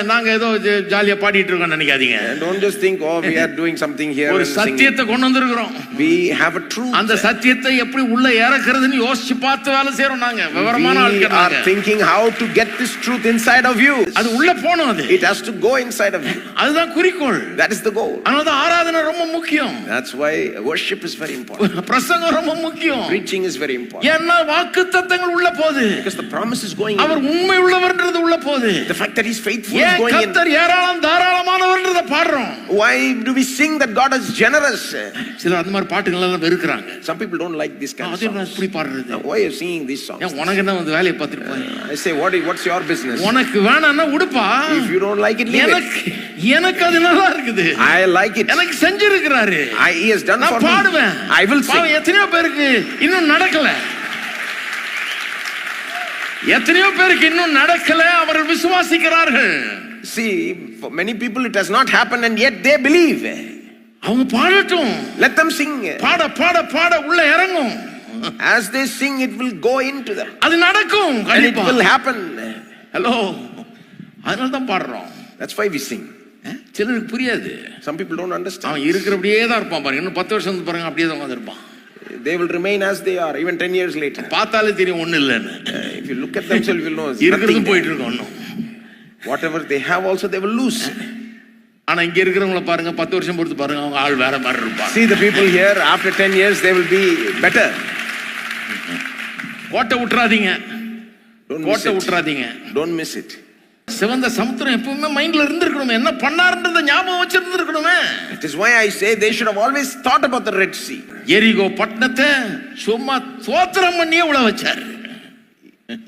நாங்க ஏதோ ஜாலியா பாடிட்டு இருக்கோம் நினைக்காதீங்க. Don't just think, oh, we are doing something here. ஒரு சத்தியத்தை கொண்டு வந்திருக்கிறோம். We have a truth. அந்த சத்தியத்தை எப்படி உள்ள இறக்குறதுன்னு யோசிச்சு பார்த்து வேலை செய்றோம் நாங்க. விவரமான We ஆட்கள் are thinking how to get this truth inside of you. அது உள்ள போணும். அது It has to go inside of you. அதுதான் குறிக்கோள். That is the goal. அதனால தான் ஆராதனை ரொம்ப முக்கியம். That's why worship is very important. பிரசங்கம் ரொம்ப முக்கியம். Preaching is very important. ஏன்னா வாக்குத்தத்தங்கள் உள்ள போகுது. Because the promise is going in. அவர் உண்மை உள்ளவர்ன்றது உள்ள போகுது. The fact that he's faithful is going in. கர்த்தர் ஏராளம் தாராளமானவர்ன்றத பாடுறோம். Why do we sing that God is generous? சிலர் அந்த மாதிரி பாட்டுகள் எல்லாம் வெறுக்கறாங்க. Some people don't like this kind of அது songs. எப்படி பாடுறது? Why are you singing these songs? ஏன் உனக்கு என்ன வந்து வேலைய பார்த்துட்டு போய். I say what's your business? உனக்கு வேணாம்னா உடுப்பா. If you don't like it, leave it. எனக்கு அது நல்லா இருக்குது. I like it. எனக்கு செஞ்சிருக்கிறாரு. He has done for me. நான் பாடுவேன். I will sing. எத்தனையோ பேருக்கு இன்னும் நடக்கல. எத்தனையோ பேருக்கு இன்னும் நடக்கல, அவர்கள் விசுவாசிக்கிறார்கள். See, for many people it has not happened and yet they believe. அவங்க பாடட்டும். Let them sing. பாட பாட பாட உள்ள இறங்கும். As they sing, it will go into them. அது நடக்கும். And it will happen. Hello. அதனால தான் பாடுறோம். That's why we sing. சிலருக்கு புரியாது. Some people don't understand. அவன் இருக்கிறபடியே தான் இருப்பான் பாருங்க. இன்னும் 10 வருஷம் பாருங்க அப்படியே தான் உட்கார்ந்திருப்பான். They will remain as they are even 10 years later. பார்த்தாலே தெரியும் ஒண்ணு இல்லன்னு. If you look at themselves, you will know. இருக்கிறது போயிட்டு இருக்கும் இன்னும். Whatever they have also they will lose. ஆனா இங்க இருக்கிறவங்கள பாருங்க 10 வருஷம் பொறுத்து பாருங்க அவங்க ஆள் வேற மாதிரி இருப்பாங்க. See the people here after 10 years they will be better. கோட்டை விட்டுறாதீங்க. கோட்டை விட்டுறாதீங்க. Don't miss it. சிவந்த சமுத்திரம் எப்பவுமே மைண்ட்ல இருந்திருக்கணுமே. என்ன பண்ணாருன்றத ஞாபகம் வச்சிருந்திருக்கணுமே. It is why I say they should have always thought about the Red Sea. எரிகோ பட்டணத்தை சும்மா தோத்திரம் பண்ணியே உள்ள வச்சாரு.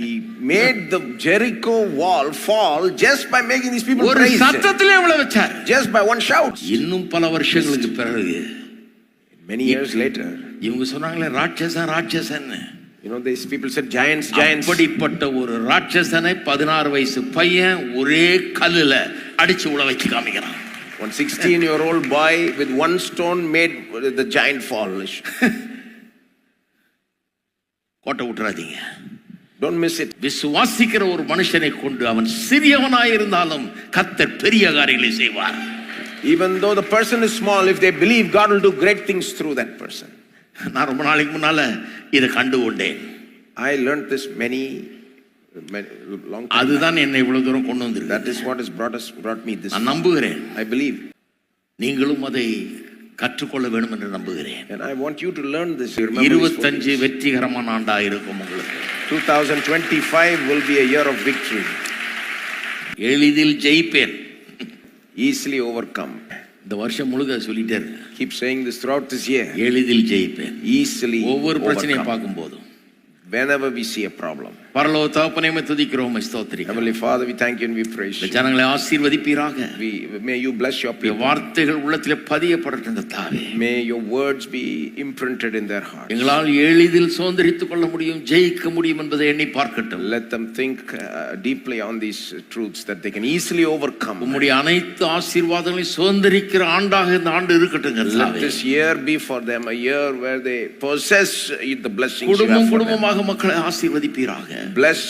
He made the Jericho wall fall just by making these people ஒரு praise. சத்தத்திலே உள்ள வச்சாரு. Just by one shout. இன்னும் பல வருஷங்களுக்கு பிறகு many years later இவங்க சொன்னாங்களே ராட்சசன் ராட்சசன். these people said giants. அப்படிப்பட்ட ஒரு ராட்சசனை 16 வயசு பையன் ஒரே கல்லுல அடிச்சு உள்ள வச்சு காமிக்கிறான். One 16-year-old boy with one stone made the giant fall. கோட்டை விட்டுறாதீங்க. Don't miss it. விசுவாசிக்கிற ஒரு மனுஷனை கொண்டு அவன் சிறியவனாய் இருந்தாலும் கர்த்தர் பெரிய காரியங்களை செய்வார். Even though the person is small, if they believe, God will do great things through that person. நான் ரொம்ப நாளைக்கு முன்னால இதை கண்டு கொண்டேன். I learned this many long time. அதுதான் என்னை இவ்வளவு தூரம் கொண்டு வந்திருக்கு. That is what has brought me this. நான் நம்புகிறேன். I believe. நீங்களும் அதை கற்றுக்கொள்ள வேண்டும் என்று நம்புகிறேன். And I want you to learn this. 25 வெற்றிகரமான ஆண்டா இருக்கும் உங்களுக்கு. 2025 will be a year of victory. எளிதில் ஜெயிப்பேன். Easily overcome. இந்த வருஷம் முழுக்க சொல்லிட்டே இருங்க. Keep saying this throughout this year. எளிதில் ஜெயிப்பேன். Easily ஒவ்வொரு பிரச்சனையை பார்க்கும்போது. Whenever we see a problem. பரலோக தகப்பனே துதிக்கிறோம் ஸ்தோத்திரிக்கிறோம். Heavenly Father, we thank you and we praise you. ஜனங்களை ஆசீர்வதிப்பீராக. May you bless your people. வார்த்தைகள் உள்ளத்திலே பதியப்படட்டும் தாவே. May your words be imprinted in their hearts. எங்களால் எளிதில் சுதந்தரித்துக் கொள்ள முடியும், ஜெயிக்க முடியும் என்பதை எண்ணி பார்க்கட்டும். Let them think deeply on these truths that they can easily overcome. உம்முடைய அனைத்து ஆசீர்வாதங்களை சுதந்தரிக்கிற ஆண்டாக இந்த ஆண்டு இருக்கட்டும். Let this year be for them a year where they possess the blessings you have for them. மக்களை ஆசீர்வதிப்பீராக. Bless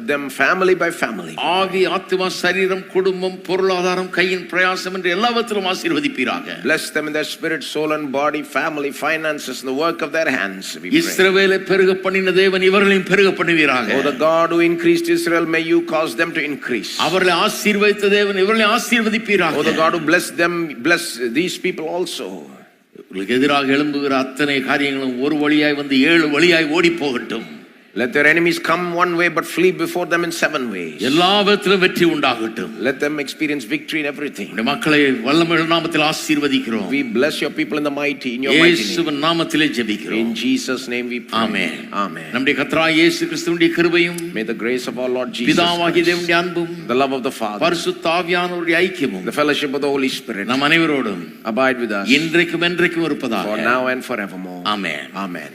them family by family. ஆவி ஆத்துமா சரீரம் குடும்பம் பொருளாதாரம் கையின் பிரயாசம் என்று எல்லாவற்றிலும் ஆசீர்வதிப்பீராக. Bless them in their spirit, soul and body, family, finances and the work of their hands. இஸ்ரவேலை பெருக பண்ணின தேவன் இவர்களையும் பெருக பண்ணுவீராக. Oh, the God who increased Israel, may you cause them to increase. அவர்களை ஆசீர்வதித்த தேவன் இவர்களை ஆசீர்வதிப்பீராக. Oh, the God who blessed them, bless these people also. உங்களுக்கு எதிராக எழும்புகிற அத்தனை காரியங்களும் ஒரு வழியாய் வந்து 7 வழியாய் ஓடி போகட்டும். Let their enemies come one way but flee before them in 7 ways. எல்லா விதத்திலும் வெற்றி உண்டாகட்டும். Let them experience victory in everything. நம்முடைய மக்களை வல்லமையுள்ள நாமத்தில் ஆசீர்வதிக்கிறோம். We bless your people in the mighty, in your mighty name. இயேசுவின் நாமத்திலே ஜெபிக்கிறோம். In Jesus name we pray. Amen. Amen. நம்முடைய கர்த்தராகிய இயேசு கிறிஸ்துவின் கிருபையும் May the grace of our Lord Jesus பிதாவாகிய Christ, தேவனுடைய அன்பும் the love of the Father, பரிசுத்த ஆவியானவருடைய ஐக்கியமும் the fellowship of the Holy Spirit நம் அனைவரோடும் abide with us இன்றைக்கும் என்றைக்கும் இருப்பதாக. for now and forevermore. Amen. Amen.